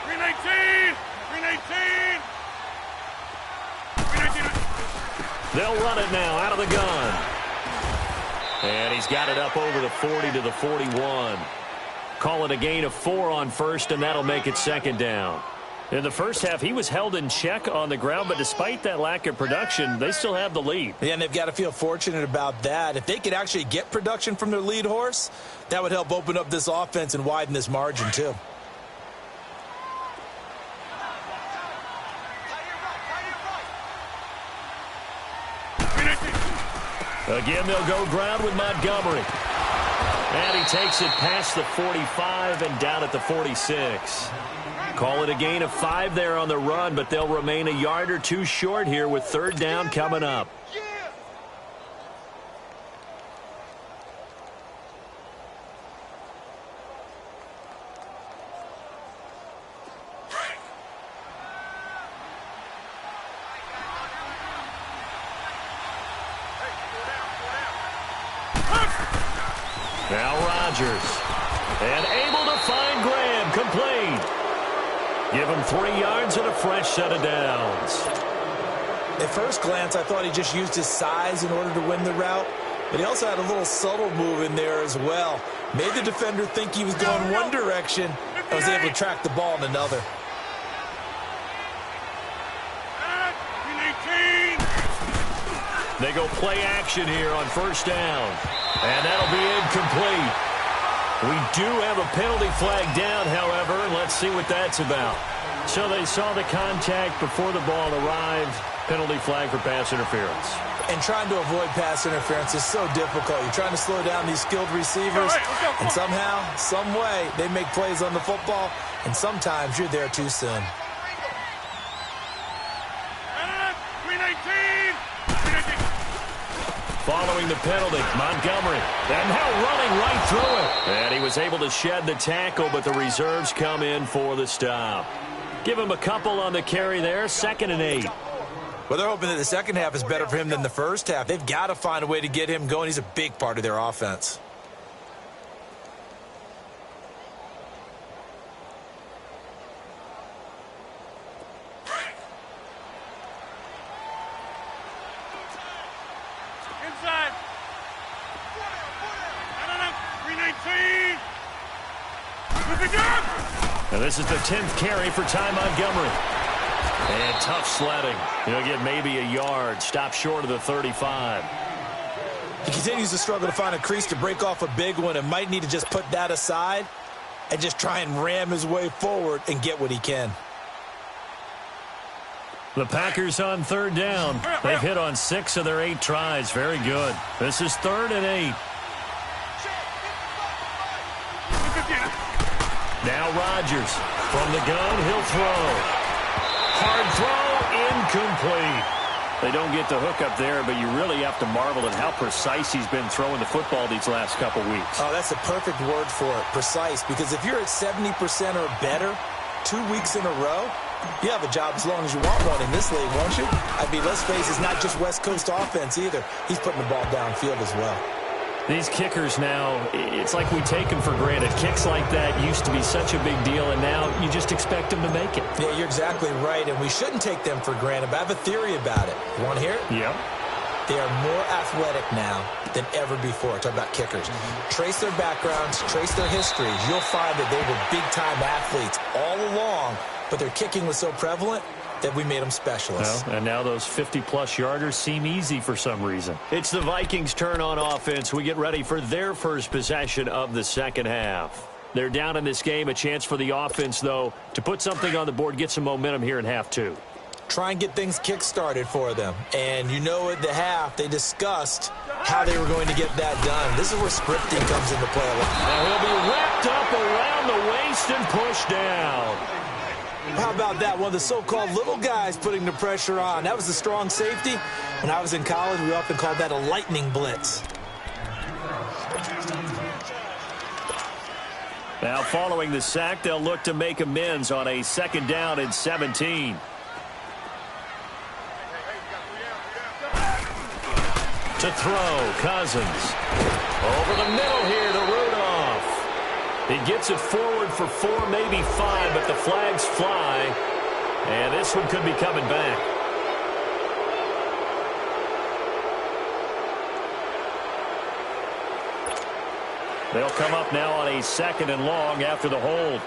319! 319! 319! They'll run it now out of the gun. And he's got it up over the 40 to the 41. Call it a gain of 4 on 1st, and that'll make it 2nd down. In the first half, he was held in check on the ground, but despite that lack of production, they still have the lead. Yeah, and they've got to feel fortunate about that. If they could actually get production from their lead horse, that would help open up this offense and widen this margin too. Again, they'll go ground with Montgomery. And he takes it past the 45 and down at the 46. Call it a gain of 5 there on the run, but they'll remain a yard or 2 short here with 3rd down coming up. Now Rodgers. And able to find Graham, complete. Give him 3 yards and a fresh set of downs. At first glance, I thought he just used his size in order to win the route, but he also had a little subtle move in there as well. Made the defender think he was going one direction and was able to track the ball in another. 319! They go play action here on 1st down. And that'll be incomplete. We do have a penalty flag down, however, and let's see what that's about. So they saw the contact before the ball arrived. Penalty flag for pass interference. And trying to avoid pass interference is so difficult. You're trying to slow down these skilled receivers, and somehow, some way, they make plays on the football, and sometimes you're there too soon. 319! Following the penalty, Montgomery. And now running right through it. And he was able to shed the tackle, but the reserves come in for the stop. Give him a couple on the carry there, 2nd and 8. Well, they're hoping that the second half is better for him than the first half. They've got to find a way to get him going. He's a big part of their offense. Inside! 319! And this is the 10th carry for Ty Montgomery. And tough sledding. He'll get maybe a yard. Stop short of the 35. He continues to struggle to find a crease to break off a big one and might need to just put that aside and just try and ram his way forward and get what he can. The Packers on 3rd down. They've hit on 6 of their 8 tries. Very good. This is 3rd and 8. Now Rodgers. From the gun, he'll throw. Hard throw, incomplete. They don't get the hook up there, but you really have to marvel at how precise he's been throwing the football these last couple weeks. Oh, that's the perfect word for it, precise, because if you're at 70% or better 2 weeks in a row, You have a job as long as you want one in this league, won't you? I mean, let's face it, it's not just West Coast offense either. He's putting the ball downfield as well. These kickers now, it's like we take them for granted. Kicks like that used to be such a big deal, and now you just expect them to make it. Yeah, you're exactly right, and we shouldn't take them for granted, but I have a theory about it. You want to hear it? Yep. They are more athletic now than ever before. Talk about kickers. Trace their backgrounds, trace their histories. You'll find that they were big-time athletes all along, but their kicking was so prevalent that we made them specialists. Well, and now those 50-plus yarders seem easy for some reason. It's the Vikings' turn on offense. We get ready for their first possession of the second half. They're down in this game. A chance for the offense, though, to put something on the board, get some momentum here in half two. Try and get things kick-started for them. And you know at the half, they discussed how they were going to get that done. This is where scripting comes into play a lot. Now he'll be wrapped up around the waist and pushed down. How about that? One of the so-called little guys putting the pressure on. That was the strong safety. When I was in college, we often called that a lightning blitz. Now following the sack, they'll look to make amends on a 2nd down and 17. To throw, Cousins. Over the middle here to Rudolph. He gets it forward for 4, maybe 5, but the flags fly. And this one could be coming back. They'll come up now on a 2nd and long after the hold.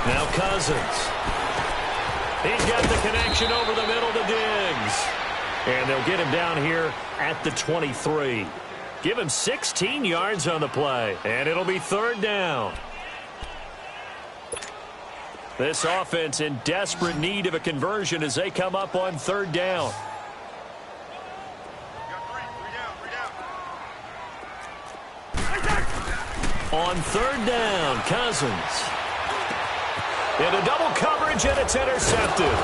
Now Cousins. He's got the connection over the middle to Diggs. And they'll get him down here at the 23. Give him 16 yards on the play. And it'll be 3rd down. This offense in desperate need of a conversion as they come up on 3rd down. On 3rd down, Cousins. Into double coverage, and it's intercepted.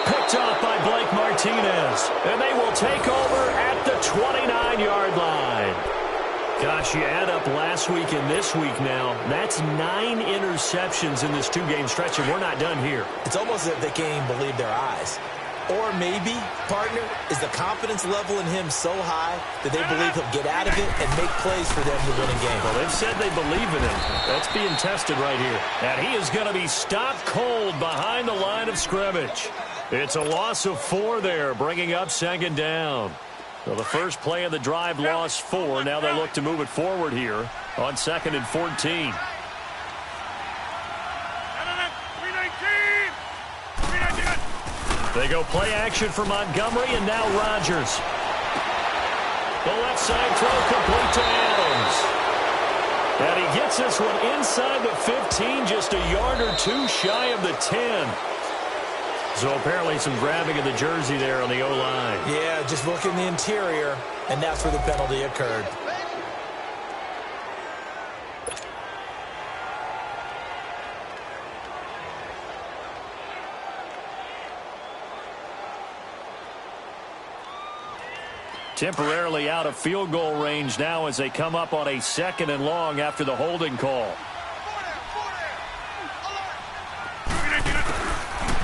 Picked off by Blake Martinez. And they will take over at the 29-yard line. Gosh, you add up last week and this week now. That's 9 interceptions in this 2-game stretch, and we're not done here. It's almost as if they can't even believe their eyes. Or maybe, partner, is the confidence level in him so high that they believe he'll get out of it and make plays for them to win a game. Well, they've said they believe in him. That's being tested right here. And he is going to be stopped cold behind the line of scrimmage. It's a loss of 4 there, bringing up 2nd down. So the first play of the drive lost 4. Now they look to move it forward here on 2nd and 14. They go play action for Montgomery, and now Rodgers. The left side throw complete to Adams. And he gets this one inside the 15, just a yard or 2 shy of the 10. So apparently some grabbing of the jersey there on the O-line. Yeah, just look in the interior, and that's where the penalty occurred. Temporarily out of field goal range now as they come up on a 2nd and long after the holding call.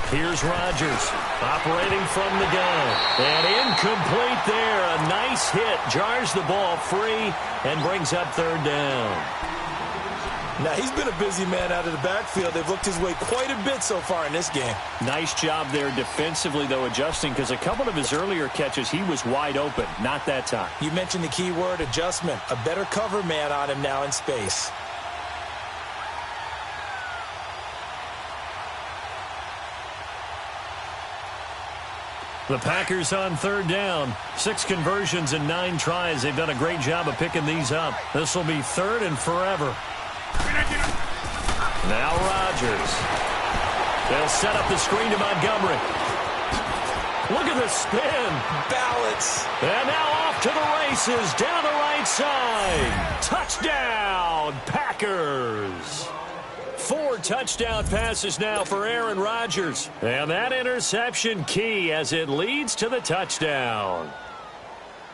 Here's Rodgers operating from the gun. And incomplete there. A nice hit. Jars the ball free and brings up 3rd down. Now, he's been a busy man out of the backfield. They've looked his way quite a bit so far in this game. Nice job there defensively, though, adjusting, because a couple of his earlier catches, he was wide open. Not that time. You mentioned the key word, adjustment. A better cover man on him now in space. The Packers on 3rd down. 6 conversions and 9 tries. They've done a great job of picking these up. This will be 3rd and forever. Now Rodgers. They'll set up the screen to Montgomery. Look at the spin. Balance. And now off to the races down the right side. Touchdown, Packers. 4 touchdown passes now for Aaron Rodgers. And that interception key as it leads to the touchdown.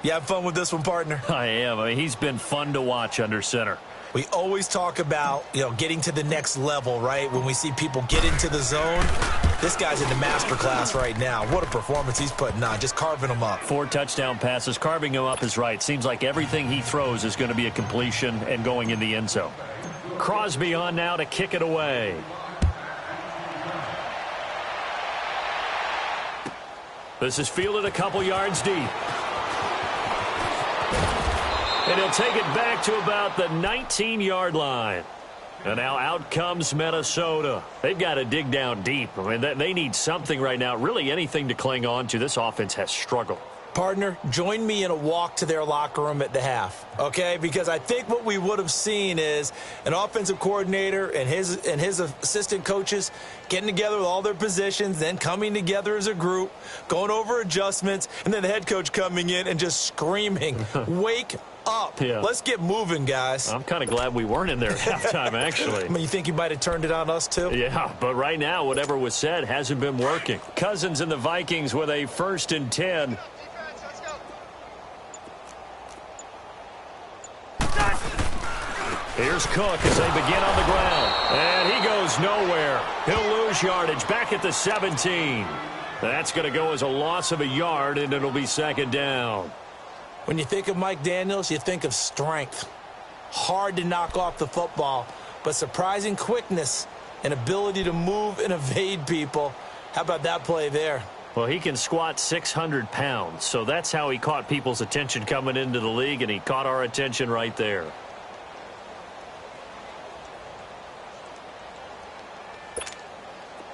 You have fun with this one, partner? I am. I mean, he's been fun to watch under center. We always talk about, getting to the next level, right? When we see people get into the zone, this guy's in the master class right now. What a performance he's putting on, just carving them up. 4 touchdown passes. Carving him up is right. Seems like everything he throws is going to be a completion and going in the end zone. Crosby on now to kick it away. This is fielded a couple yards deep. And he'll take it back to about the 19-yard line. And now out comes Minnesota. They've got to dig down deep. I mean, they need something right now, really anything to cling on to. This offense has struggled. Partner, join me in a walk to their locker room at the half, okay? Because I think what we would have seen is an offensive coordinator and his assistant coaches getting together with all their positions, then coming together as a group, going over adjustments, and then the head coach coming in and just screaming, wake up. Yeah. Let's get moving, guys. I'm kind of glad we weren't in there at halftime, actually. I mean, you think you might have turned it on us, too? Yeah, but right now, whatever was said hasn't been working. Cousins and the Vikings with a 1st and 10. Here's Cook as they begin on the ground. And he goes nowhere. He'll lose yardage back at the 17. That's going to go as a loss of a yard, and it'll be 2nd down. When you think of Mike Daniels, you think of strength. Hard to knock off the football, but surprising quickness and ability to move and evade people. How about that play there? Well, he can squat 600 pounds, so that's how he caught people's attention coming into the league, and he caught our attention right there.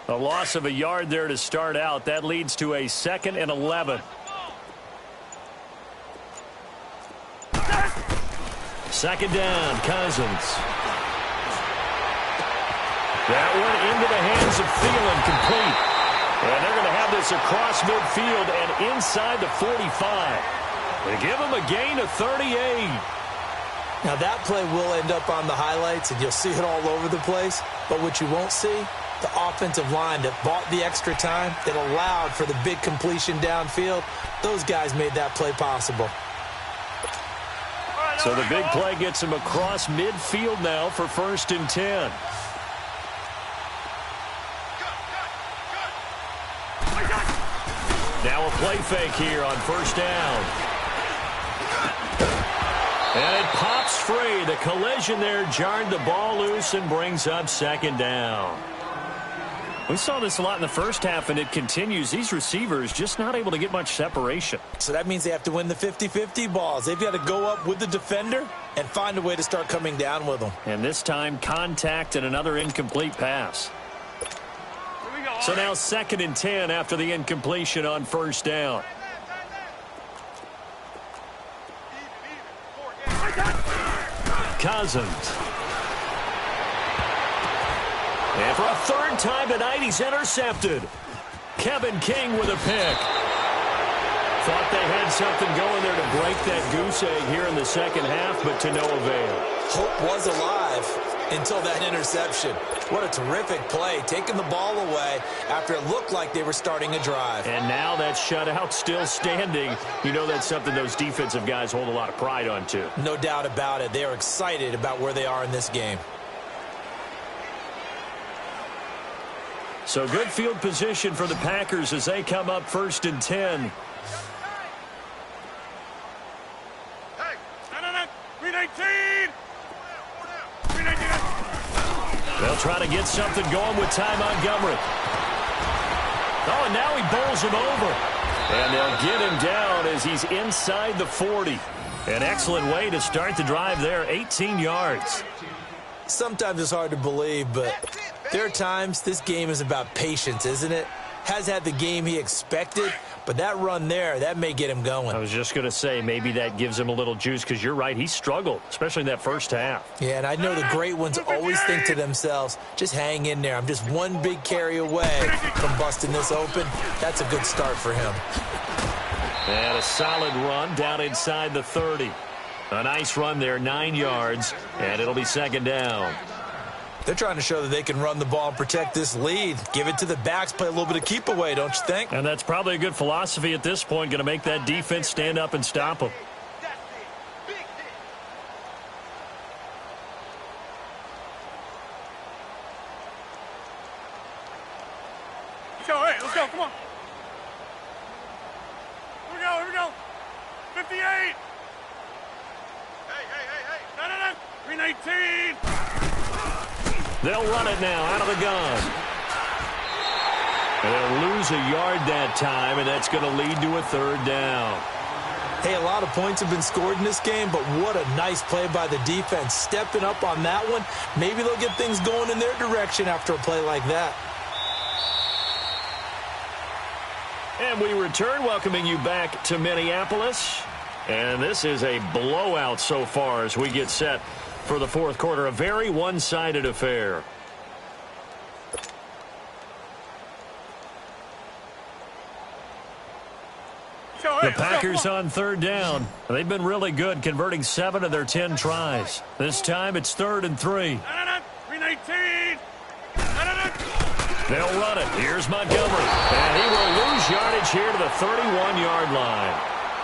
A loss of a yard there to start out. That leads to a 2nd and 11. 2nd down, Cousins. That one into the hands of Thielen, complete. And they're going to have this across midfield and inside the 45. They give him a gain of 38. Now that play will end up on the highlights, and you'll see it all over the place. But what you won't see, the offensive line that bought the extra time, that allowed for the big completion downfield, those guys made that play possible. So the big play gets him across midfield now for 1st and 10. Now a play fake here on 1st down. And it pops free. The collision there jarred the ball loose and brings up 2nd down. We saw this a lot in the first half, and it continues. These receivers just not able to get much separation. So that means they have to win the 50-50 balls. They've got to go up with the defender and find a way to start coming down with them. And this time, contact and another incomplete pass. So now 2nd and 10 after the incompletion on 1st down. Cousins. And for a 3rd time tonight, he's intercepted. Kevin King with a pick. Thought they had something going there to break that goose egg here in the 2nd half, but to no avail. Hope was alive until that interception. What a terrific play, taking the ball away after it looked like they were starting a drive. And now that shutout still standing. You know that's something those defensive guys hold a lot of pride on, too. No doubt about it. They are excited about where they are in this game. So good field position for the Packers as they come up 1st and 10. Hey, 319. 319. They'll try to get something going with Ty Montgomery. Oh, and now he bowls him over. And they'll get him down as he's inside the 40. An excellent way to start the drive there, 18 yards. Sometimes it's hard to believe, but there are times this game is about patience, isn't it? Has had the game he expected, but that run there, that may get him going. I was just going to say, maybe that gives him a little juice, because you're right, he struggled, especially in that first half. Yeah, and I know the great ones always think to themselves, just hang in there. I'm just one big carry away from busting this open. That's a good start for him. And a solid run down inside the 30. A nice run there, 9 yards, and it'll be 2nd down. They're trying to show that they can run the ball and protect this lead. Give it to the backs, play a little bit of keep away, don't you think? And that's probably a good philosophy at this point, going to make that defense stand up and stop them. 319. They'll run it now out of the gun. And they'll lose a yard that time, and that's going to lead to a third down. Hey, a lot of points have been scored in this game, but what a nice play by the defense. Stepping up on that one. Maybe they'll get things going in their direction after a play like that. And we return, welcoming you back to Minneapolis. And this is a blowout so far as we get set for the fourth quarter. A very one-sided affair. The Packers on third down. They've been really good, converting 7 of their 10 tries. This time it's 3rd and 3. 319. They'll run it. Here's Montgomery. And he will lose yardage here to the 31-yard line.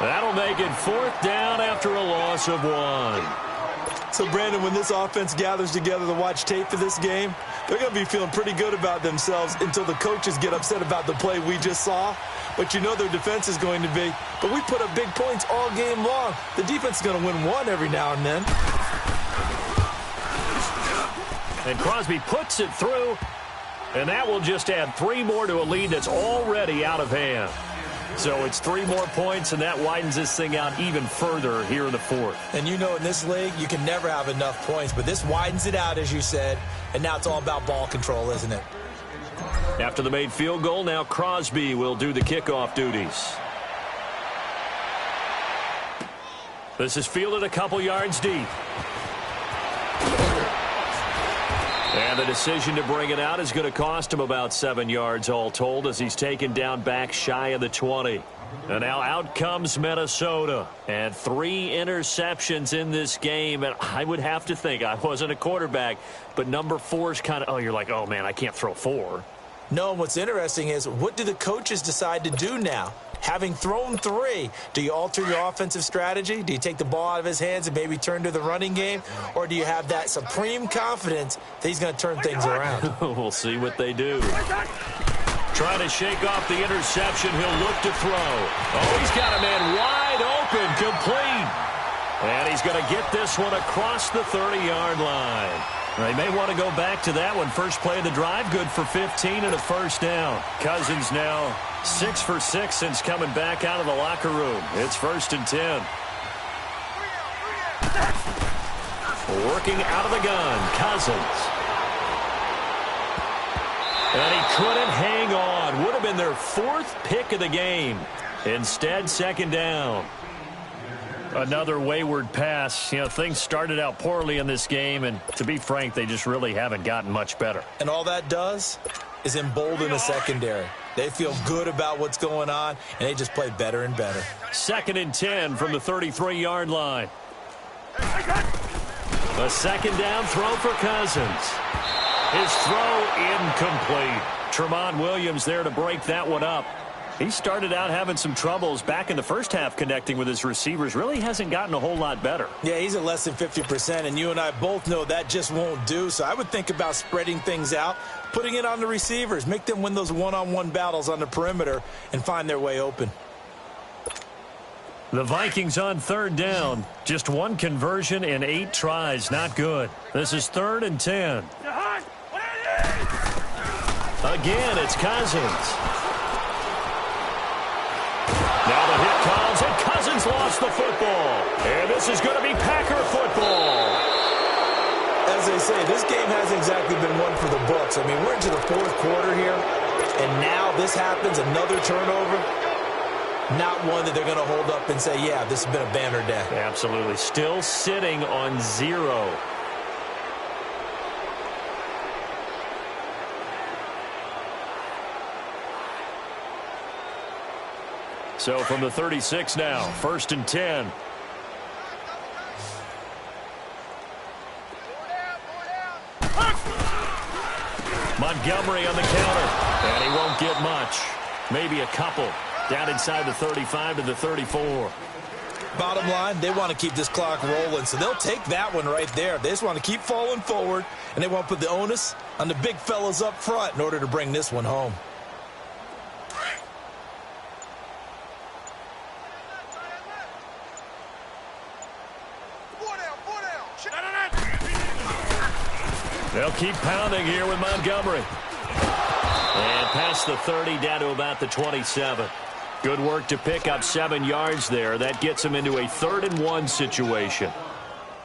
That'll make it 4th down after a loss of 1. So, Brandon, when this offense gathers together to watch tape for this game, they're going to be feeling pretty good about themselves until the coaches get upset about the play we just saw. But you know their defense is going to be. But we put up big points all game long. The defense is going to win one every now and then. And Crosby puts it through. And that will just add 3 more to a lead that's already out of hand. So it's 3 more points, and that widens this thing out even further here in the fourth. And you know in this league, you can never have enough points. But this widens it out, as you said. And now it's all about ball control, isn't it? After the made field goal, now Crosby will do the kickoff duties. This is fielded a couple yards deep. And the decision to bring it out is going to cost him about 7 yards all told as he's taken down back shy of the 20. And now out comes Minnesota. And 3 interceptions in this game. And I would have to think, I wasn't a quarterback, but number 4 is kind of, oh, you're like, oh, man, I can't throw 4. No, what's interesting is what do the coaches decide to do now? Having thrown 3, do you alter your offensive strategy? Do you take the ball out of his hands and maybe turn to the running game? Or do you have that supreme confidence that he's going to turn things around? We'll see what they do. Trying to shake off the interception. He'll look to throw. Oh, he's got a man wide open, complete. And he's going to get this one across the 30-yard line. They may want to go back to that one. First play of the drive, good for 15 and a first down. Cousins now 6 for 6 since coming back out of the locker room. It's 1st and 10. Working out of the gun, Cousins. And he couldn't hang on. Would have been their 4th pick of the game. Instead, 2nd down. Another wayward pass. You know, things started out poorly in this game, and to be frank, they just really haven't gotten much better. And all that does is embolden the secondary. They feel good about what's going on, and they just play better and better. 2nd and 10 from the 33-yard line. A 2nd down throw for Cousins. His throw incomplete. Tremont Williams there to break that one up. He started out having some troubles back in the first half connecting with his receivers. Really hasn't gotten a whole lot better. Yeah, he's at less than 50%, and you and I both know that just won't do. So I would think about spreading things out, putting it on the receivers, make them win those one-on-one battles on the perimeter and find their way open. The Vikings on 3rd down. Just 1 conversion in 8 tries. Not good. This is 3rd and 10. Again, it's Cousins. Now the hit comes, and Cousins lost the football. And this is going to be Packer football. As they say, this game hasn't exactly been one for the books. I mean, we're into the 4th quarter here, and now this happens, another turnover. Not one that they're going to hold up and say, yeah, this has been a banner day. Absolutely. Still sitting on 0. So from the 36 now, 1st and 10. Montgomery on the counter, and he won't get much. Maybe a couple. Down inside the 35 to the 34. Bottom line, they want to keep this clock rolling, so they'll take that one right there. They just want to keep falling forward, and they want to put the onus on the big fellas up front in order to bring this one home. They'll keep pounding here with Montgomery. And past the 30, down to about the 27. Good work to pick up 7 yards there. That gets him into a 3rd and 1 situation.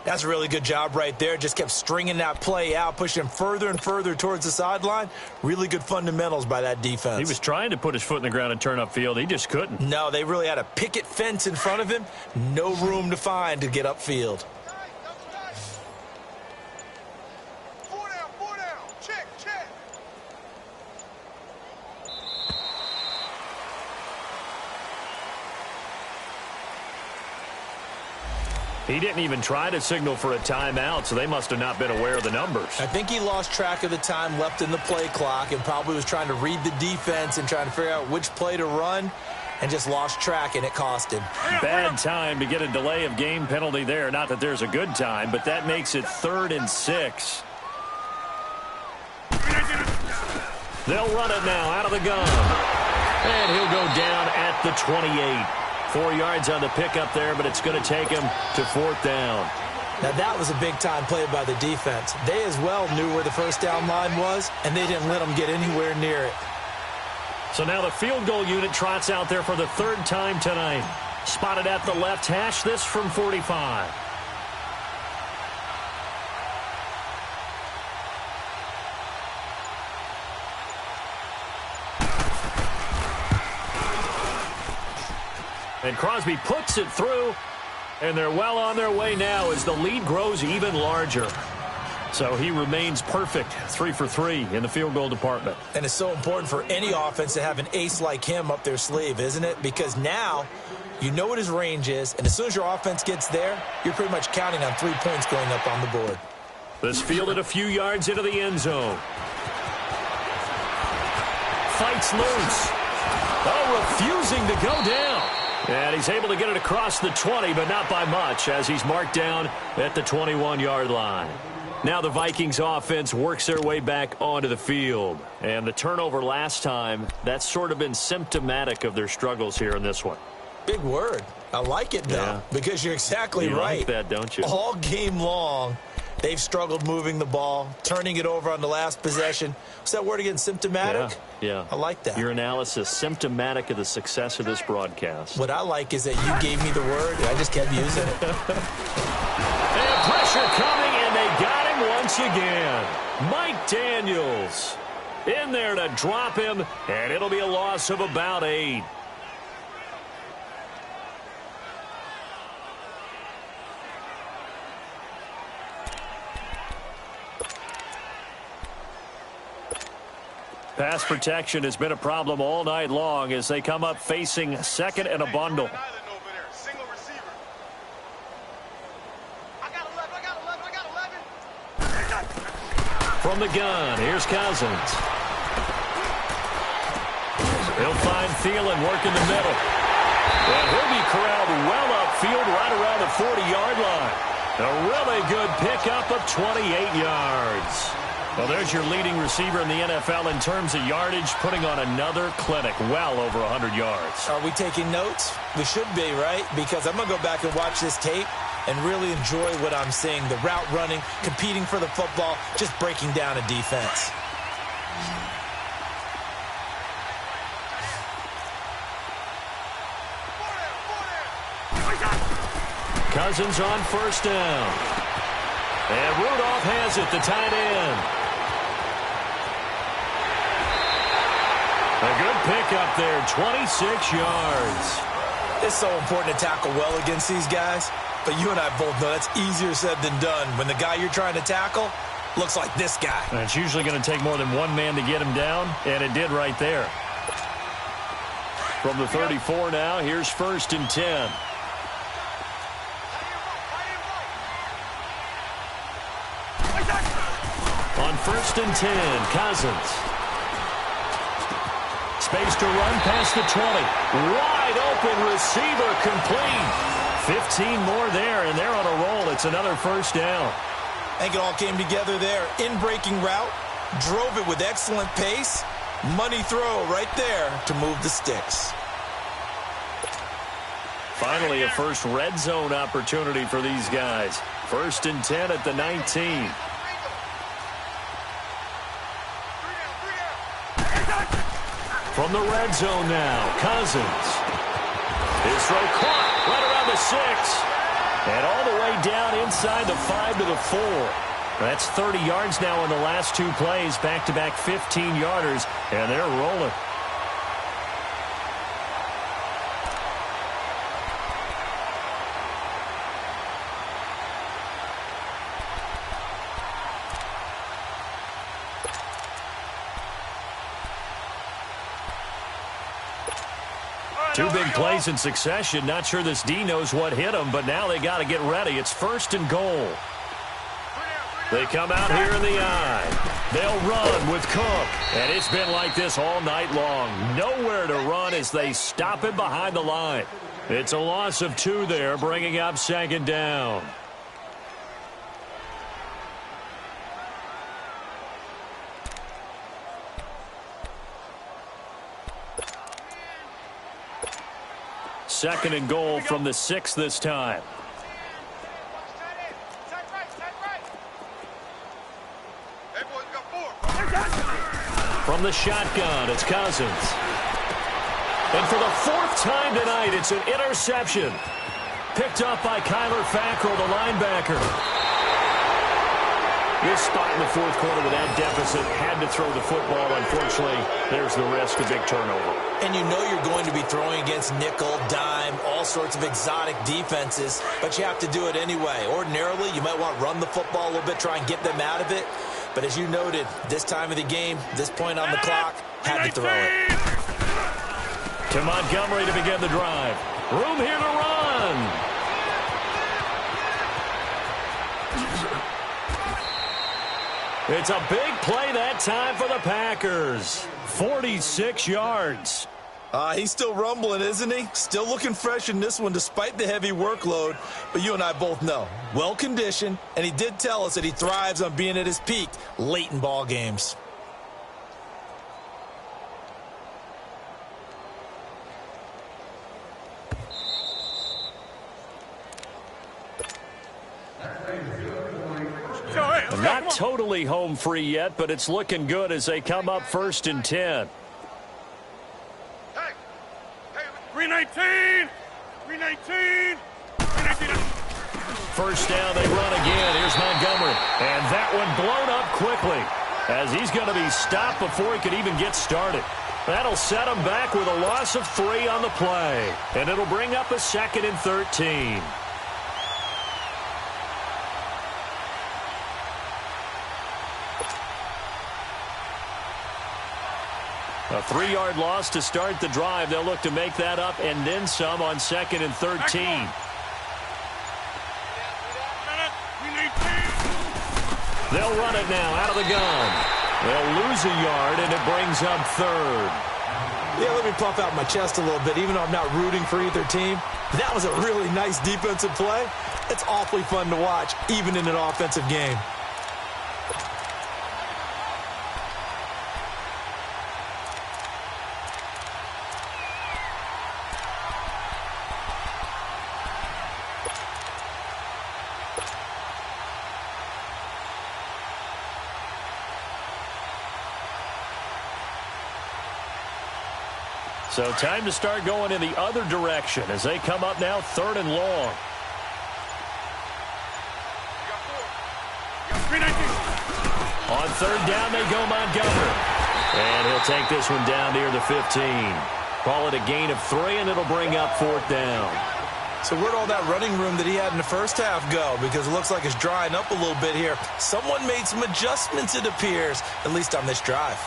That's a really good job right there. Just kept stringing that play out, pushing him further and further towards the sideline. Really good fundamentals by that defense. He was trying to put his foot in the ground and turn upfield. He just couldn't. No, they really had a picket fence in front of him. No room to find to get upfield. He didn't even try to signal for a timeout, so they must have not been aware of the numbers. I think he lost track of the time left in the play clock and probably was trying to read the defense and trying to figure out which play to run and just lost track, and it cost him. Bad time to get a delay of game penalty there. Not that there's a good time, but that makes it 3rd and 6. They'll run it now out of the gun. And he'll go down at the 28. 4 yards on the pickup there, but it's going to take him to 4th down. Now, that was a big-time play by the defense. They as well knew where the first down line was, and they didn't let them get anywhere near it. So now the field goal unit trots out there for the 3rd time tonight. Spotted at the left hash, this from 45. And Crosby puts it through, and they're well on their way now as the lead grows even larger. So he remains perfect, 3 for 3 in the field goal department. And it's so important for any offense to have an ace like him up their sleeve, isn't it? Because now you know what his range is, and as soon as your offense gets there, you're pretty much counting on 3 points going up on the board. This fielded a few yards into the end zone. Fights loose. Oh, refusing to go down. And he's able to get it across the 20, but not by much, as he's marked down at the 21-yard line. Now the Vikings offense works their way back onto the field. And the turnover last time, that's sort of been symptomatic of their struggles here in this one. Big word. I like it, though, because you're exactly right. You like that, don't you? All game long, they've struggled moving the ball, turning it over on the last possession. What's that word again, symptomatic? Yeah. I like that. Your analysis, symptomatic of the success of this broadcast. What I like is that you gave me the word, and I just kept using it. And pressure coming, and they got him once again. Mike Daniels in there to drop him, and it'll be a loss of about 8. Pass protection has been a problem all night long as they come up facing 2nd and a bundle. From the gun, here's Cousins. He'll find Thielen working the middle. And he'll be corralled well upfield right around the 40-yard line. A really good pickup of 28 yards. Well, there's your leading receiver in the NFL in terms of yardage, putting on another clinic, well over 100 yards. Are we taking notes? We should be, right? Because I'm going to go back and watch this tape and really enjoy what I'm seeing. The route running, competing for the football, just breaking down a defense. Cousins on 1st down. And Rudolph has it, the tight end. A good pickup there, 26 yards. It's so important to tackle well against these guys, but you and I both know that's easier said than done when the guy you're trying to tackle looks like this guy. And it's usually going to take more than one man to get him down, and it did right there. From the 34 now, here's 1st and 10. On 1st and 10, Cousins. Space to run past the 20. Wide open receiver complete. 15 more there, and they're on a roll. It's another 1st down. I think it all came together there. In-breaking route. Drove it with excellent pace. Money throw right there to move the sticks. Finally, a first red zone opportunity for these guys. 1st and 10 at the 19. From the red zone now, Cousins. His throw caught right around the 6. And all the way down inside the 5 to the 4. That's 30 yards now in the last 2 plays. Back-to-back 15-yarders, and they're rolling. Two big plays in succession. Not sure this D knows what hit him, but now they got to get ready. It's 1st and goal. They come out here in the eye. They'll run with Cook. And it's been like this all night long. Nowhere to run as they stop him behind the line. It's a loss of 2 there, bringing up 2nd down. Second and goal from the 6 this time. From the shotgun, it's Cousins. And for the 4th time tonight, it's an interception. Picked up by Kyler Fackrell, the linebacker. This spot in the 4th quarter with that deficit, had to throw the football. Unfortunately, there's the risk of big turnover. And you know you're going to be throwing against nickel, dime, all sorts of exotic defenses, but you have to do it anyway. Ordinarily, you might want to run the football a little bit, try and get them out of it. But as you noted, this time of the game, this point on the clock, had to throw it. To Montgomery to begin the drive. Room here to run. It's a big play that time for the Packers. 46 yards. He's still rumbling, isn't he? Still looking fresh in this one despite the heavy workload. But you and I both know, well-conditioned, and he did tell us that he thrives on being at his peak late in ball games. Not totally home free yet, but it's looking good as they come up 1st and 10. 319! 319! 319! First down, they run again. Here's Montgomery. And that one blown up quickly as he's going to be stopped before he could even get started. That'll set him back with a loss of 3 on the play. And it'll bring up a 2nd and 13. A 3-yard loss to start the drive. They'll look to make that up and then some on 2nd and 13. They'll run it now out of the gun. They'll lose a yard, and it brings up 3rd. Yeah, let me puff out my chest a little bit, even though I'm not rooting for either team. That was a really nice defensive play. It's awfully fun to watch, even in an offensive game. So time to start going in the other direction as they come up now 3rd and long. On 3rd down they go Montgomery. And he'll take this one down near the 15. Call it a gain of 3, and it'll bring up 4th down. So where'd all that running room that he had in the first half go? Because it looks like it's drying up a little bit here. Someone made some adjustments, it appears, at least on this drive.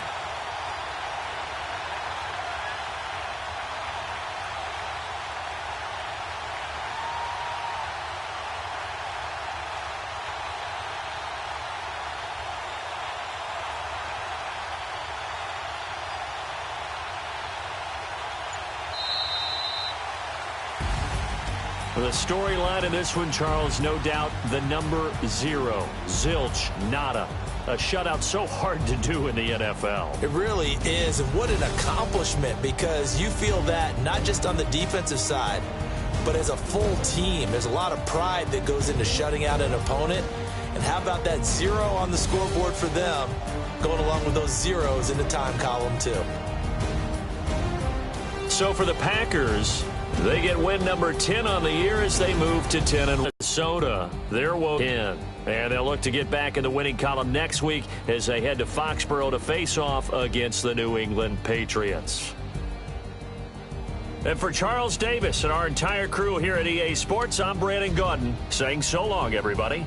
The storyline in this one, Charles, no doubt the number 0. Zilch, nada. A shutout so hard to do in the NFL. It really is, and what an accomplishment, because you feel that not just on the defensive side, but as a full team. There's a lot of pride that goes into shutting out an opponent. And how about that 0 on the scoreboard for them, going along with those zeros in the time column, too. So for the Packers, they get win number 10 on the year as they move to 10-1. Minnesota, they're in. And they'll look to get back in the winning column next week as they head to Foxborough to face off against the New England Patriots. And for Charles Davis and our entire crew here at EA Sports, I'm Brandon Gaudin saying so long, everybody.